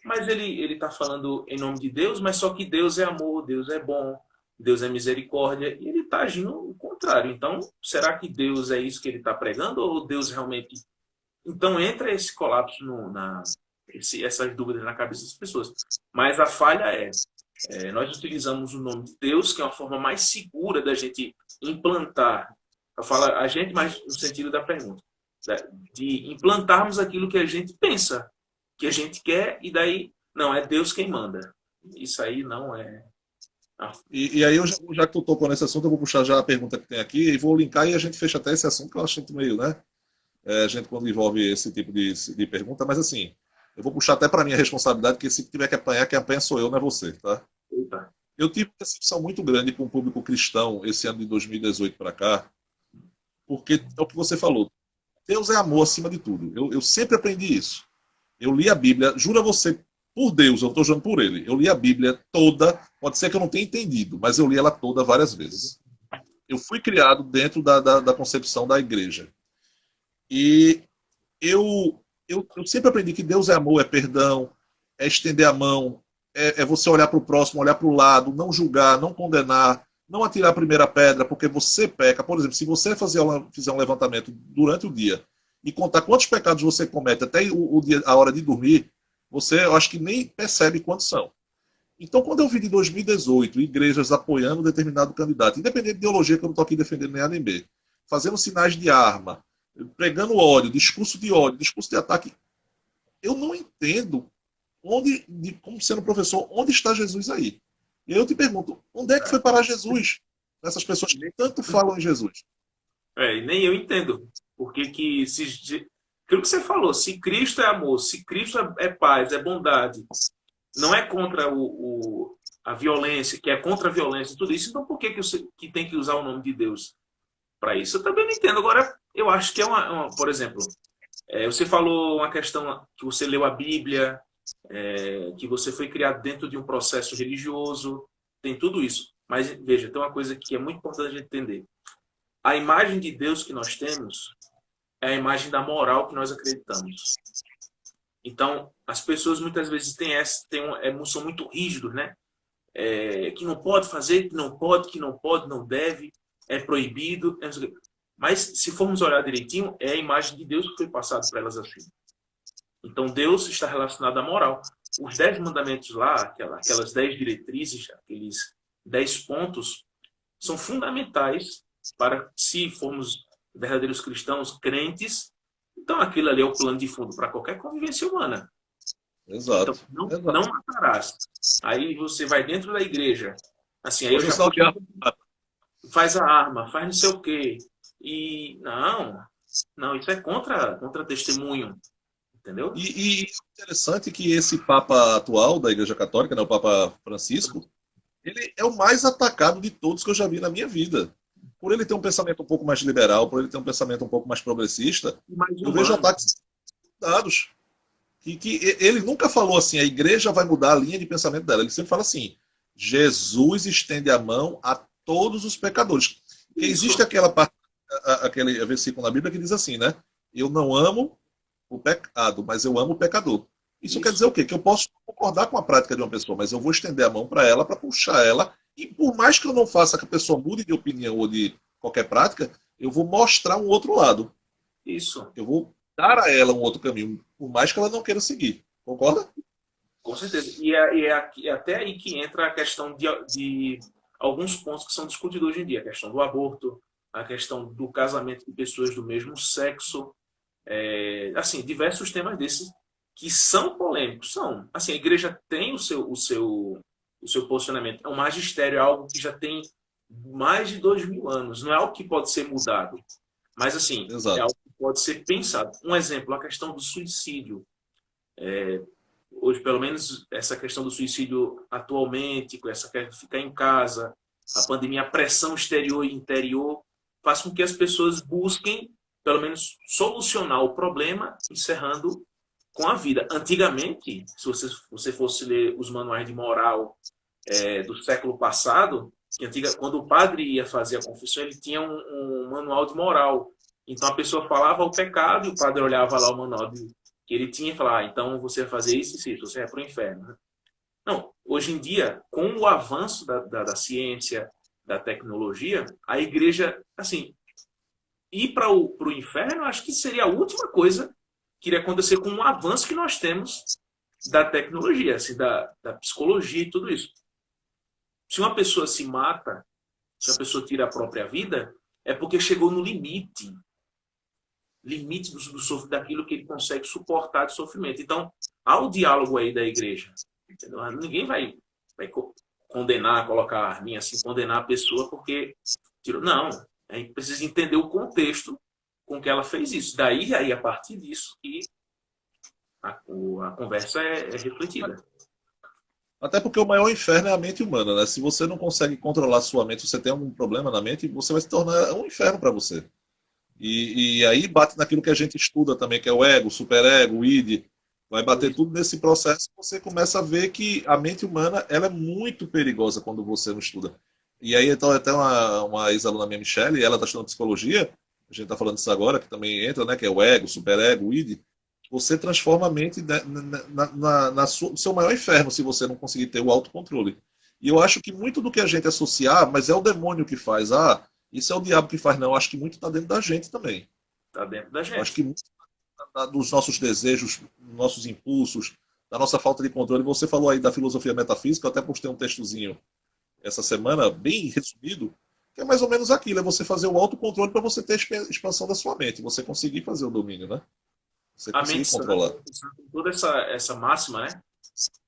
mas ele está falando em nome de Deus, mas só que Deus é amor, Deus é bom, Deus é misericórdia, e ele está agindo o contrário. Então, será que Deus é isso que ele está pregando, ou Deus realmente... Então, entra esse colapso, essas dúvidas na cabeça das pessoas. Mas a falha nós utilizamos o nome de Deus, que é uma forma mais segura da gente implantar. Eu falo a gente, mas no sentido da pergunta. De implantarmos aquilo que a gente pensa, que a gente quer, e daí, não, é Deus quem manda. Isso aí não é... E aí, já que tu tocou nesse assunto, eu vou puxar já a pergunta que tem aqui e vou linkar e a gente fecha até esse assunto, que eu acho meio, né? A gente quando envolve esse tipo de pergunta, mas assim, eu vou puxar até para minha responsabilidade, que se tiver que apanhar, quem apanha sou eu, não é você, tá? Eita. Eu tive uma decepção muito grande com o público cristão esse ano de 2018 para cá, porque é o que você falou, Deus é amor acima de tudo. Eu sempre aprendi isso. Eu li a Bíblia, juro a você, por Deus, eu não estou jurando por ele, eu li a Bíblia toda, pode ser que eu não tenha entendido, mas eu li ela toda várias vezes. Eu fui criado dentro da concepção da igreja. E eu sempre aprendi que Deus é amor, é perdão, é estender a mão, é você olhar para o próximo, olhar para o lado, não julgar, não condenar, não atirar a primeira pedra porque você peca. Por exemplo, se você fizer um levantamento durante o dia e contar quantos pecados você comete até a hora de dormir, você, eu acho que nem percebe quantos são. Então, quando eu vi de 2018 igrejas apoiando determinado candidato, independente de ideologia, que eu não estou aqui defendendo nem A nem B, fazendo sinais de arma, pregando ódio, discurso de ataque, eu não entendo como sendo professor, onde está Jesus aí? E aí eu te pergunto, onde é que foi parar Jesus? Essas pessoas que tanto falam em Jesus. E nem eu entendo. Porque aquilo que você falou, se Cristo é amor, se Cristo é paz, é bondade, não é contra a violência, que é contra a violência, tudo isso, então por que tem que usar o nome de Deus para isso? Eu também não entendo. Agora, eu acho que por exemplo, você falou uma questão que você leu a Bíblia, que você foi criado dentro de um processo religioso, tem tudo isso. Mas, veja, tem uma coisa que é muito importante a gente entender. A imagem de Deus que nós temos é a imagem da moral que nós acreditamos. Então, as pessoas muitas vezes são muito rígidos, né? Que não pode fazer, que não pode, não deve, é proibido. Mas, se formos olhar direitinho, é a imagem de Deus que foi passada para elas assim. Então, Deus está relacionado à moral. Os 10 mandamentos lá, aquelas 10 diretrizes, aqueles 10 pontos, são fundamentais para, se formos verdadeiros cristãos, crentes, então aquilo ali é o plano de fundo para qualquer convivência humana. Exato. Então, Exato. não matarás. Aí você vai dentro da igreja, assim, aí faz a arma, faz não sei o quê. E não, isso é contra testemunho. Entendeu? E interessante que esse Papa atual da Igreja Católica, né, o Papa Francisco, ele é o mais atacado de todos que eu já vi na minha vida. Por ele ter um pensamento um pouco mais liberal, por ele ter um pensamento um pouco mais progressista, eu vejo ataques dados. Que ele nunca falou assim, a igreja vai mudar a linha de pensamento dela. Ele sempre fala assim, Jesus estende a mão a todos os pecadores. Porque existe aquele versículo na Bíblia que diz assim, né? Eu não amo o pecado, mas eu amo o pecador. Isso quer dizer o quê? Que eu posso concordar com a prática de uma pessoa, mas eu vou estender a mão para ela, para puxar ela, e por mais que eu não faça que a pessoa mude de opinião ou de qualquer prática, eu vou mostrar um outro lado. Isso. Eu vou dar a ela um outro caminho, por mais que ela não queira seguir. Concorda? Com certeza. E é até aí que entra a questão de alguns pontos que são discutidos hoje em dia. A questão do aborto, a questão do casamento de pessoas do mesmo sexo, assim, diversos temas desses que são polêmicos. São. Assim, a igreja tem o seu posicionamento. É um magistério, é algo que já tem mais de 2000 anos. Não é algo que pode ser mudado. Mas, assim, é Exato. algo que pode ser pensado. Um exemplo, a questão do suicídio. Hoje, pelo menos, essa questão do suicídio atualmente, com essa questão de ficar em casa, a pandemia, a pressão exterior e interior, faz com que as pessoas busquem, pelo menos, solucionar o problema, encerrando com a vida. Antigamente, se você fosse ler os manuais de moral do século passado, que quando o padre ia fazer a confissão, ele tinha um manual de moral. Então a pessoa falava o pecado e o padre olhava lá o manual que ele tinha e falava, então você vai fazer isso e isso, você vai para o inferno. Né? Não, hoje em dia, com o avanço da ciência, da tecnologia, a igreja, assim, ir para o inferno, acho que seria a última coisa que iria acontecer com o avanço que nós temos da tecnologia, assim, da psicologia e tudo isso. Se uma pessoa se mata, se uma pessoa tira a própria vida, é porque chegou no limite daquilo que ele consegue suportar de sofrimento. Então, há o diálogo aí da igreja. Entendeu? Ninguém vai condenar, colocar a arminha assim, condenar a pessoa porque tirou. Não, a gente precisa entender o contexto com que ela fez isso. Daí, aí, a partir disso, que a conversa é refletida. Até porque o maior inferno é a mente humana, né? Se você não consegue controlar sua mente, você tem algum problema na mente, você vai se tornar um inferno para você. E aí bate naquilo que a gente estuda também, que é o ego, o superego, o id. Vai bater tudo nesse processo e você começa a ver que a mente humana ela é muito perigosa quando você não estuda. E aí então até uma ex-aluna minha, Michelle, ela está estudando psicologia, a gente está falando disso agora, que também entra, né? Que é o ego, o superego, o id. Você transforma a mente no seu maior inferno se você não conseguir ter o autocontrole. E eu acho que muito do que a gente associar, mas é o demônio que faz. Ah, isso é o diabo que faz. Não, eu acho que muito está dentro da gente também. Está dentro da Eu acho gente. que muito dos nossos desejos, nossos impulsos, da nossa falta de controle. Você falou aí da filosofia metafísica, eu até postei um textozinho essa semana, bem resumido, que é mais ou menos aquilo, é você fazer o autocontrole para você ter a expansão da sua mente, você conseguir fazer o domínio, né? Você A mente conseguir sã, controlar. com toda essa máxima, né?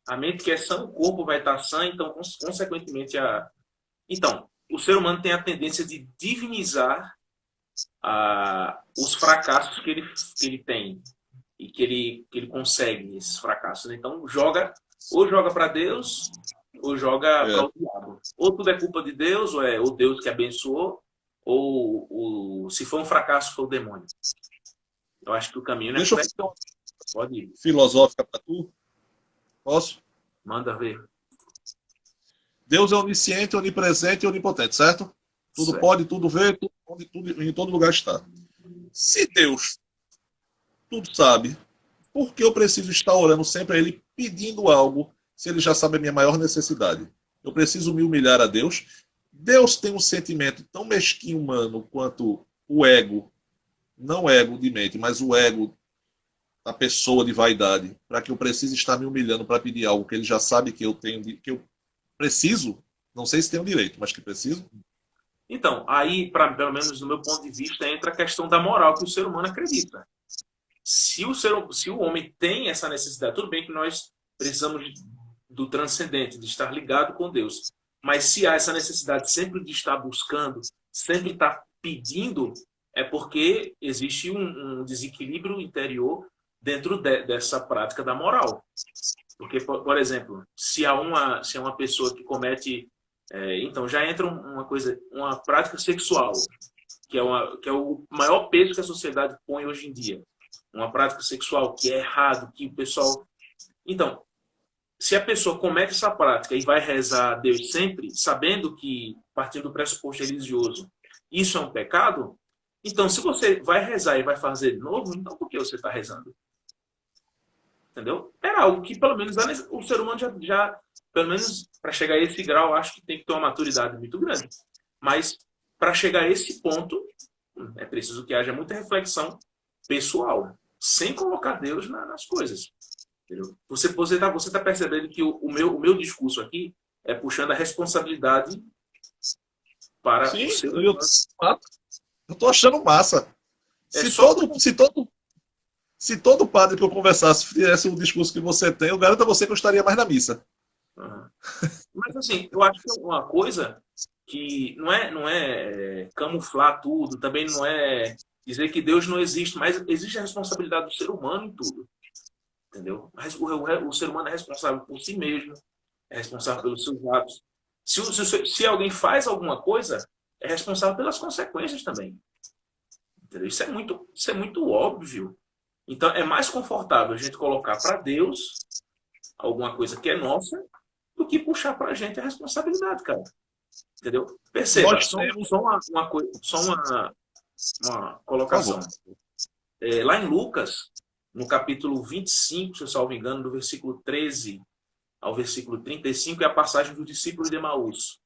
A mente que é sã, o corpo vai estar sã, então, consequentemente, Então, o ser humano tem a tendência de divinizar os fracassos que ele tem e que ele consegue, esses fracassos. Então, ou joga para Deus, ou joga para É. o diabo. Ou tudo é culpa de Deus, ou é o Deus que abençoou, ou se for um fracasso, foi o demônio. Eu acho que o caminho não é Deixa eu por aí. fazer uma Pode ir. filosófica para tu. Posso? Manda ver. Deus é onisciente, onipresente e onipotente, certo? Tudo Certo. pode, tudo vê, tudo, em todo lugar está. Se Deus tudo sabe, por que eu preciso estar orando sempre a Ele pedindo algo se Ele já sabe a minha maior necessidade? Eu preciso me humilhar a Deus. Deus tem um sentimento tão mesquinho humano quanto o ego, não o ego de mente, mas o ego da pessoa de vaidade, para que eu precise estar me humilhando para pedir algo que Ele já sabe que eu tenho, que eu preciso, não sei se tenho direito, mas que preciso. Então, aí, pelo menos no meu ponto de vista, entra a questão da moral que o ser humano acredita. Se o homem tem essa necessidade, tudo bem que nós precisamos do transcendente, de estar ligado com Deus. Mas se há essa necessidade sempre de estar buscando, sempre estar pedindo, é porque existe um desequilíbrio interior dentro dessa prática da moral. Porque, por exemplo, se há uma pessoa que comete. Então, já entra uma coisa, uma prática sexual, que é o maior peso que a sociedade põe hoje em dia. Uma prática sexual que é errado, que o pessoal. Então, se a pessoa comete essa prática e vai rezar a Deus sempre, sabendo que, partindo do pressuposto religioso, isso é um pecado, então, se você vai rezar e vai fazer de novo, então por que você está rezando? Entendeu? Era algo que, pelo menos, o ser humano já pelo menos para chegar a esse grau, acho que tem que ter uma maturidade muito grande. Mas, para chegar a esse ponto, é preciso que haja muita reflexão pessoal, sem colocar Deus nas coisas. Entendeu? Você tá percebendo que o meu discurso aqui é puxando a responsabilidade para o Sim, ser eu, humano. eu tô achando massa. É Se só todo, se todo, se todo padre que eu conversasse fizesse o discurso que você tem, eu garanto a você que eu estaria mais na missa. Uhum. Mas assim, eu acho que uma coisa que não é camuflar tudo, também não é Dizer que Deus não existe, mas existe a responsabilidade do ser humano em tudo. Entendeu? O ser humano é responsável por si mesmo, é responsável pelos seus atos. Se alguém faz alguma coisa, é responsável pelas consequências também. Entendeu? Isso é muito óbvio. Então, é mais confortável a gente colocar para Deus alguma coisa que é nossa do que puxar para a gente a responsabilidade, cara. Entendeu? Perceba, Nós temos, só uma por favor. colocação. Lá em Lucas, no capítulo 25, se eu salvo engano, do versículo 13 ao versículo 35, é a passagem dos discípulos de Emaús.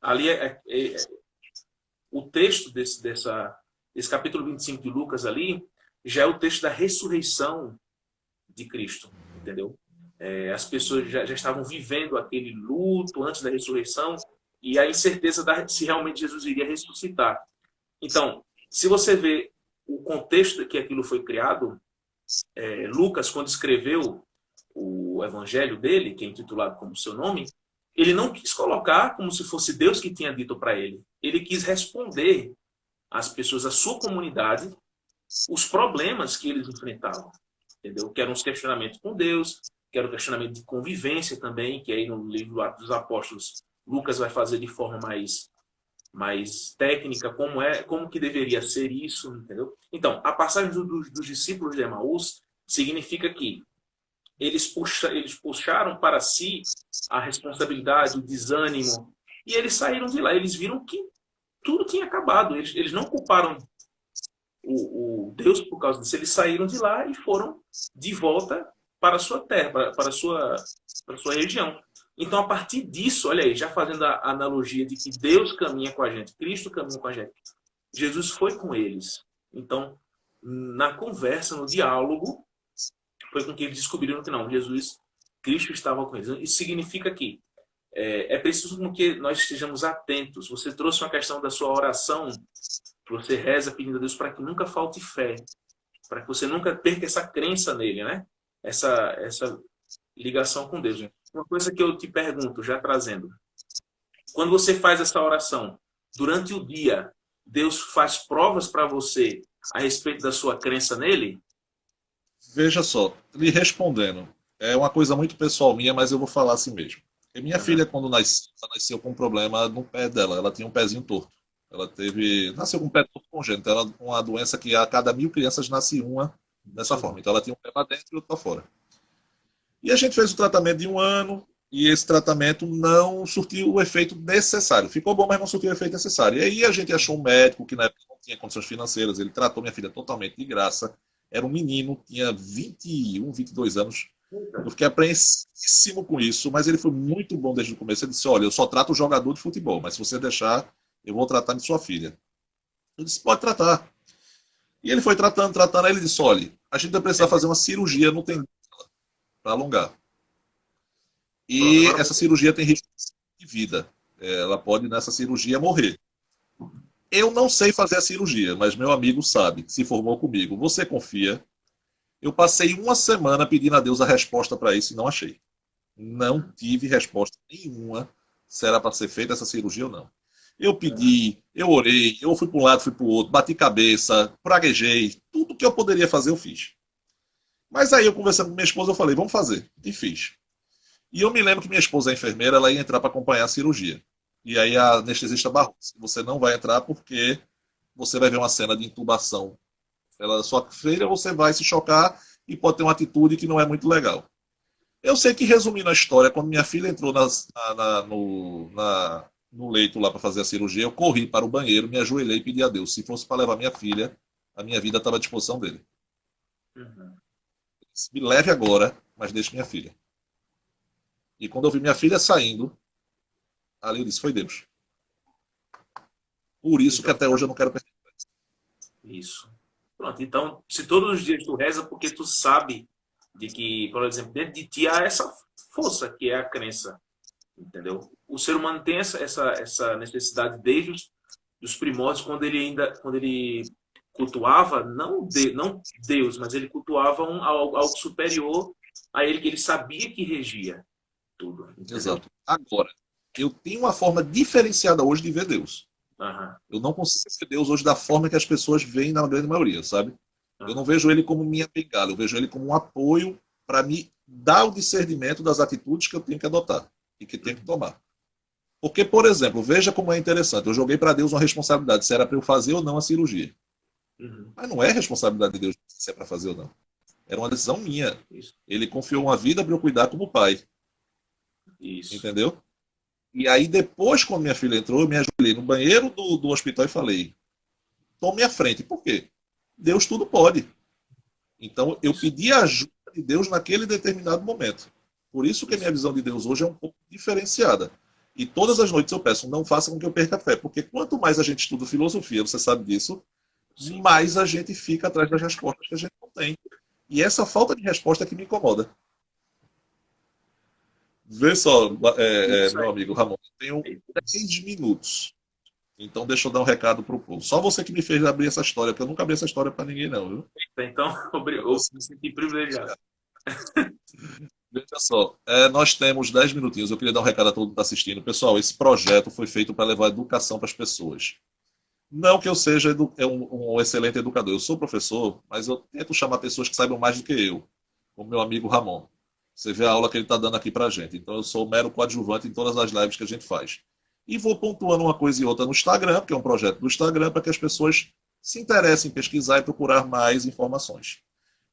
Ali o texto desse capítulo 25 de Lucas ali já é o texto da ressurreição de Cristo, entendeu? As pessoas já estavam vivendo aquele luto antes da ressurreição e a incerteza se realmente Jesus iria ressuscitar. Então, se você vê o contexto que aquilo foi criado, Lucas, quando escreveu o evangelho dele, que é intitulado como seu nome, ele não quis colocar como se fosse Deus que tinha dito para ele. Ele quis responder às pessoas, à sua comunidade, os problemas que eles enfrentavam, entendeu? Que eram os questionamentos com Deus, que era o questionamento de convivência também, que aí no livro do Atos dos Apóstolos, Lucas vai fazer de forma mais técnica como que deveria ser isso, entendeu? Então, a passagem dos discípulos de Emaús significa que eles puxaram para si a responsabilidade, o desânimo, e eles saíram de lá. Eles viram que tudo tinha acabado. Eles não culparam o Deus por causa disso. Eles saíram de lá e foram de volta para a sua terra, para a sua região. Então, a partir disso, olha aí, já fazendo a analogia de que Deus caminha com a gente, Cristo caminha com a gente, Jesus foi com eles. Então, na conversa, no diálogo, foi com que eles descobriram que não, Cristo estava com eles. Isso significa que é preciso que nós estejamos atentos. Você trouxe uma questão da sua oração, que você reza pedindo a Deus para que nunca falte fé, para que você nunca perca essa crença nele, né? Essa ligação com Deus. Uma coisa que eu te pergunto, já trazendo, quando você faz essa oração, durante o dia, Deus faz provas para você a respeito da sua crença nele? Veja só, lhe respondendo, é uma coisa muito pessoal minha, mas eu vou falar assim mesmo. E minha filha, quando nasceu com um problema no pé dela, ela tinha um pezinho torto. Nasceu com um pé torto congênito, ela uma doença que a cada 1.000 crianças nasce uma dessa forma. Então ela tinha um pé para dentro e outro para fora. E a gente fez o tratamento de 1 ano, e esse tratamento não surtiu o efeito necessário. Ficou bom, mas não surtiu o efeito necessário. E aí a gente achou um médico que na época não tinha condições financeiras, ele tratou minha filha totalmente de graça. Era um menino, tinha 21, 22 anos. Eu fiquei apreensíssimo com isso, mas ele foi muito bom desde o começo. Ele disse, olha, eu só trato o jogador de futebol, mas se você deixar, eu vou tratar de sua filha. Eu disse, pode tratar. E ele foi tratando, aí ele disse, olha, a gente vai precisar fazer uma cirurgia no tendão para alongar. E essa cirurgia tem risco de vida. Ela pode, nessa cirurgia, morrer. Eu não sei fazer a cirurgia, mas meu amigo sabe, se formou comigo. Você confia? Eu passei 1 semana pedindo a Deus a resposta para isso e não achei. Não tive resposta nenhuma se era para ser feita essa cirurgia ou não. Eu pedi, eu orei, eu fui para um lado, fui para o outro, bati cabeça, praguejei, tudo que eu poderia fazer eu fiz. Mas aí eu conversando com minha esposa, eu falei, vamos fazer. E fiz. E eu me lembro que minha esposa é enfermeira, ela ia entrar para acompanhar a cirurgia. E aí a anestesista barrou. Você não vai entrar porque você vai ver uma cena de intubação. Sua filha, você vai se chocar e pode ter uma atitude que não é muito legal. Eu sei que, resumindo a história, quando minha filha entrou no leito lá para fazer a cirurgia, eu corri para o banheiro, me ajoelhei e pedi a Deus. Se fosse para levar minha filha, a minha vida estava à disposição dele. Me leve agora, mas deixe minha filha. E quando eu vi minha filha saindo, ali eu disse, foi Deus. Por isso que até hoje eu não quero perder. Isso. Pronto, então, se todos os dias tu reza, porque tu sabe de que, por exemplo, dentro de ti há essa força que é a crença, entendeu? O ser humano tem essa necessidade desde os primórdios, quando ele cultuava, não Deus, mas ele cultuava algo superior a ele, que ele sabia que regia tudo. Entendeu? Exato. Agora, eu tenho uma forma diferenciada hoje de ver Deus. Aham. Eu não consigo ver Deus hoje da forma que as pessoas veem na grande maioria, sabe? Eu não Aham. vejo ele como minha bengala, eu vejo ele como um apoio para me dar o discernimento das atitudes que eu tenho que adotar e que tenho que Uhum. tomar. Porque, por exemplo, veja como é interessante. Eu joguei para Deus uma responsabilidade, se era para eu fazer ou não a cirurgia. Uhum. Mas não é responsabilidade de Deus se é para fazer ou não. Era uma decisão minha. Isso. Ele confiou uma vida para eu cuidar como pai, Isso. entendeu? E aí depois, quando minha filha entrou, eu me ajoelhei no banheiro do hospital e falei, tome a frente. Por quê? Deus tudo pode. Então eu Isso. pedi a ajuda de Deus naquele determinado momento. Por isso que a minha Isso. visão de Deus hoje é um pouco diferenciada. E todas as noites eu peço, não faça com que eu perca a fé. Porque quanto mais a gente estuda filosofia, você sabe disso, Sim. mais a gente fica atrás das respostas que a gente não tem. E essa falta de resposta é que me incomoda. Vê só, Isso meu aí. amigo Ramon, eu tenho 10 minutos. Então deixa eu dar um recado pro povo. Só você que me fez abrir essa história, porque eu nunca abri essa história para ninguém, não, viu? Então, Pra eu você. me senti privilegiado. Veja só, nós temos 10 minutinhos. Eu queria dar um recado a todo mundo que está assistindo. Pessoal, esse projeto foi feito para levar educação para as pessoas. Não que eu seja um excelente educador. Eu sou professor, mas eu tento chamar pessoas que saibam mais do que eu, como meu amigo Ramon. Você vê a aula que ele está dando aqui para a gente. Então eu sou mero coadjuvante em todas as lives que a gente faz. E vou pontuando uma coisa e outra no Instagram, que é um projeto do Instagram, para que as pessoas se interessem em pesquisar e procurar mais informações.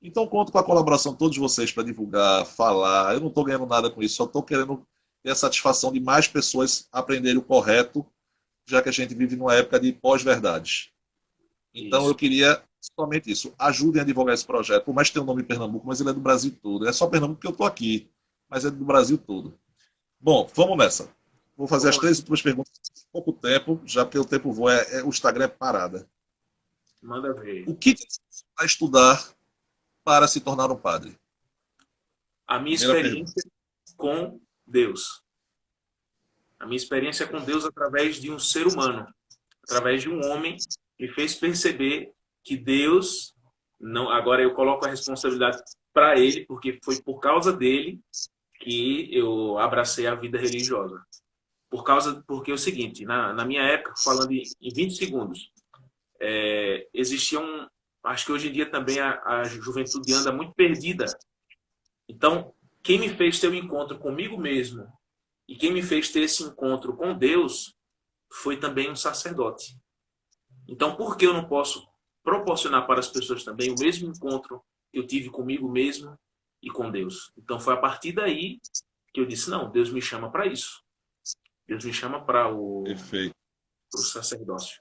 Então conto com a colaboração de todos vocês para divulgar, falar. Eu não estou ganhando nada com isso, só estou querendo ter a satisfação de mais pessoas aprenderem o correto, já que a gente vive numa época de pós-verdades. Então eu Isso. queria somente isso. Ajudem a divulgar esse projeto. Por mais que tenha o nome Pernambuco, mas ele é do Brasil todo. É só Pernambuco que eu estou aqui, mas é do Brasil todo. Bom, vamos nessa. Vou fazer as Vamos lá. 3 últimas perguntas em pouco tempo, já porque o tempo voa, o Instagram é parada. Manda ver. O que vai estudar para se tornar um padre? A minha Primeira pergunta. experiência com Deus. A minha experiência com Deus através de um ser humano, através de um homem, me fez perceber que Deus não. Agora eu coloco a responsabilidade para ele, porque foi por causa dele que eu abracei a vida religiosa. Porque é o seguinte, na minha época, falando em 20 segundos, existia um. Acho que hoje em dia também a juventude anda muito perdida. Então, quem me fez ter um encontro comigo mesmo e quem me fez ter esse encontro com Deus foi também um sacerdote. Então, por que eu não posso proporcionar para as pessoas também o mesmo encontro que eu tive comigo mesmo e com Deus? Então, foi a partir daí que eu disse: não, Deus me chama para isso. Deus me chama para Perfeito. o sacerdócio.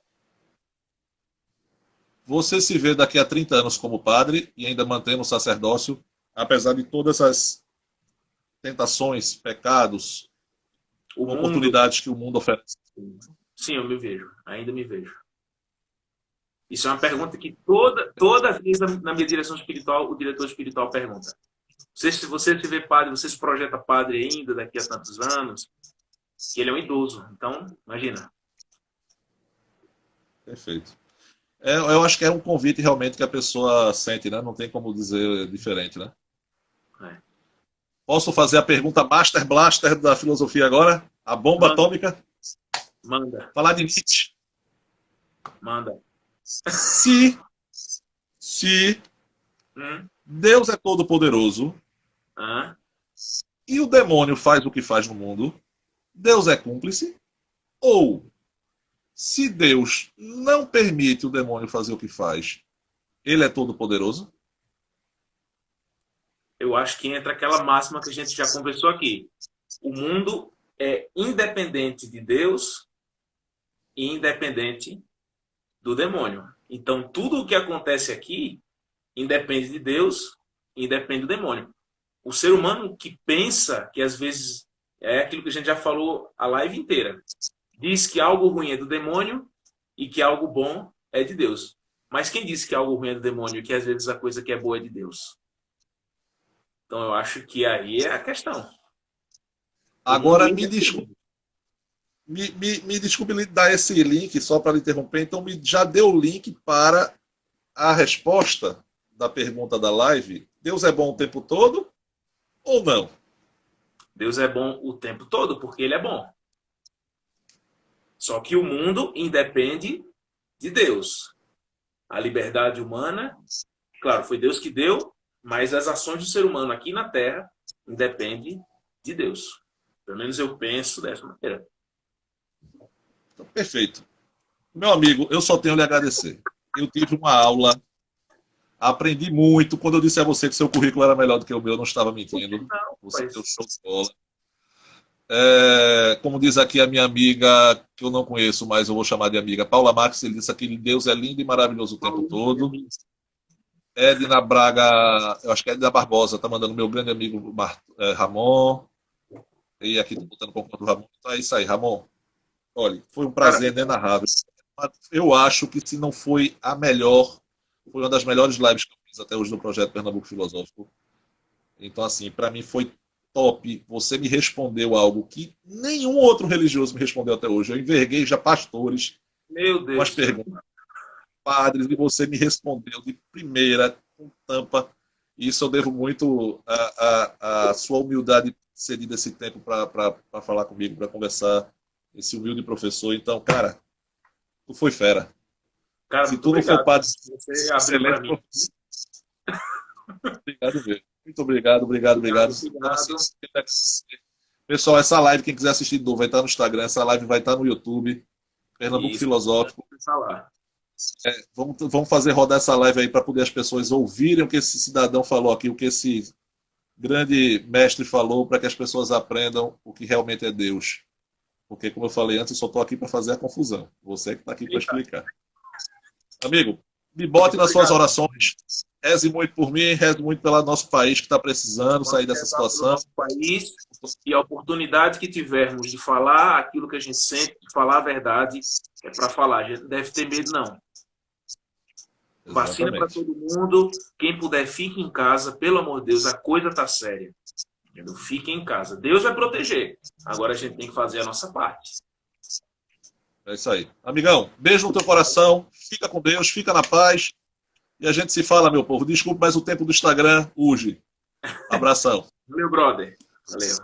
Você se vê daqui a 30 anos como padre e ainda mantendo o sacerdócio, apesar de todas as tentações, pecados, O mundo, oportunidades que o mundo oferece? sim, eu me vejo, ainda me vejo. Isso é uma pergunta que toda vez na minha direção espiritual, o diretor espiritual pergunta. Se você se vê padre, você se projeta padre ainda daqui a tantos anos? E ele é um idoso, então, imagina. Perfeito. Eu acho que é um convite realmente que a pessoa sente, né? Não tem como dizer diferente, né? É. Posso fazer a pergunta Master Blaster da filosofia agora? A bomba Manda, atômica? manda, Falar de Nietzsche. manda. Se, se Hum? Deus é todo poderoso Ah? e o demônio faz o que faz no mundo, Deus é cúmplice? Ou, se Deus não permite o demônio fazer o que faz, ele é todo poderoso? Eu acho que entra aquela máxima que a gente já conversou aqui. O mundo é independente de Deus e independente do demônio. Então, tudo o que acontece aqui independe de Deus e independe do demônio. O ser humano que pensa, que às vezes é aquilo que a gente já falou a live inteira, diz que algo ruim é do demônio e que algo bom é de Deus. Mas quem disse que algo ruim é do demônio e que às vezes a coisa que é boa é de Deus? Então eu acho que aí é a questão. O mundo Agora, é independente. me desculpe lhe dar esse link só para lhe interromper. Então, já deu o link para a resposta da pergunta da live. Deus é bom o tempo todo ou não? Deus é bom o tempo todo porque ele é bom. Só que o mundo independe de Deus. A liberdade humana, claro, foi Deus que deu, mas as ações do ser humano aqui na Terra independem de Deus. Pelo menos eu penso dessa maneira. Então, perfeito. Meu amigo, eu só tenho a lhe agradecer. Eu tive uma aula, aprendi muito. Quando eu disse a você que seu currículo era melhor do que o meu, eu não estava mentindo. Não, Você mas deu show de bola. Como diz aqui a minha amiga, que eu não conheço, mas eu vou chamar de amiga, Paula Marques, ele disse aqui: Deus é lindo e maravilhoso o tempo todo. Edna Braga, eu acho que é Edna Barbosa, tá mandando meu grande amigo Ramon. E aqui tô botando por conta do Ramon. Então é isso aí, Ramon. Olha, foi um prazer inenarrável. Eu acho que se não foi a melhor, foi uma das melhores lives que eu fiz até hoje no projeto Pernambuco Filosófico. Então, assim, para mim foi top. Você me respondeu algo que nenhum outro religioso me respondeu até hoje. Eu enverguei já pastores meu com as Deus, perguntas, padres, e você me respondeu de primeira, com tampa. E isso eu devo muito à sua humildade cedida esse tempo para falar comigo, para conversar, esse humilde professor. Então, cara, tu foi fera. cara, Se muito tu não for obrigado. padre, Você abriu para excelente mim. professor. Obrigado mesmo. Muito obrigado, obrigado, obrigado. Então, assim, pessoal, essa live, quem quiser assistir de novo, vai estar no Instagram, essa live vai estar no YouTube, Pernambuco Isso, Filosófico. falar. Vamos fazer rodar essa live aí para poder as pessoas ouvirem o que esse cidadão falou aqui, o que esse grande mestre falou, para que as pessoas aprendam o que realmente é Deus. Porque, como eu falei antes, eu só estou aqui para fazer a confusão. Você que está aqui para explicar. Amigo, me bote nas suas orações. Reze muito por mim, reze muito pelo nosso país que está precisando sair dessa situação. Nosso país e a oportunidade que tivermos de falar aquilo que a gente sente, de falar a verdade, é para falar. A gente não deve ter medo, não. Vacina para todo mundo. Quem puder, fique em casa. Pelo amor de Deus, a coisa está séria. Fique em casa. Deus vai proteger. Agora a gente tem que fazer a nossa parte. É isso aí. Amigão, beijo no teu coração. Fica com Deus, fica na paz. E a gente se fala, meu povo. Desculpe, mas o tempo do Instagram urge. Abração. Valeu, brother. Valeu.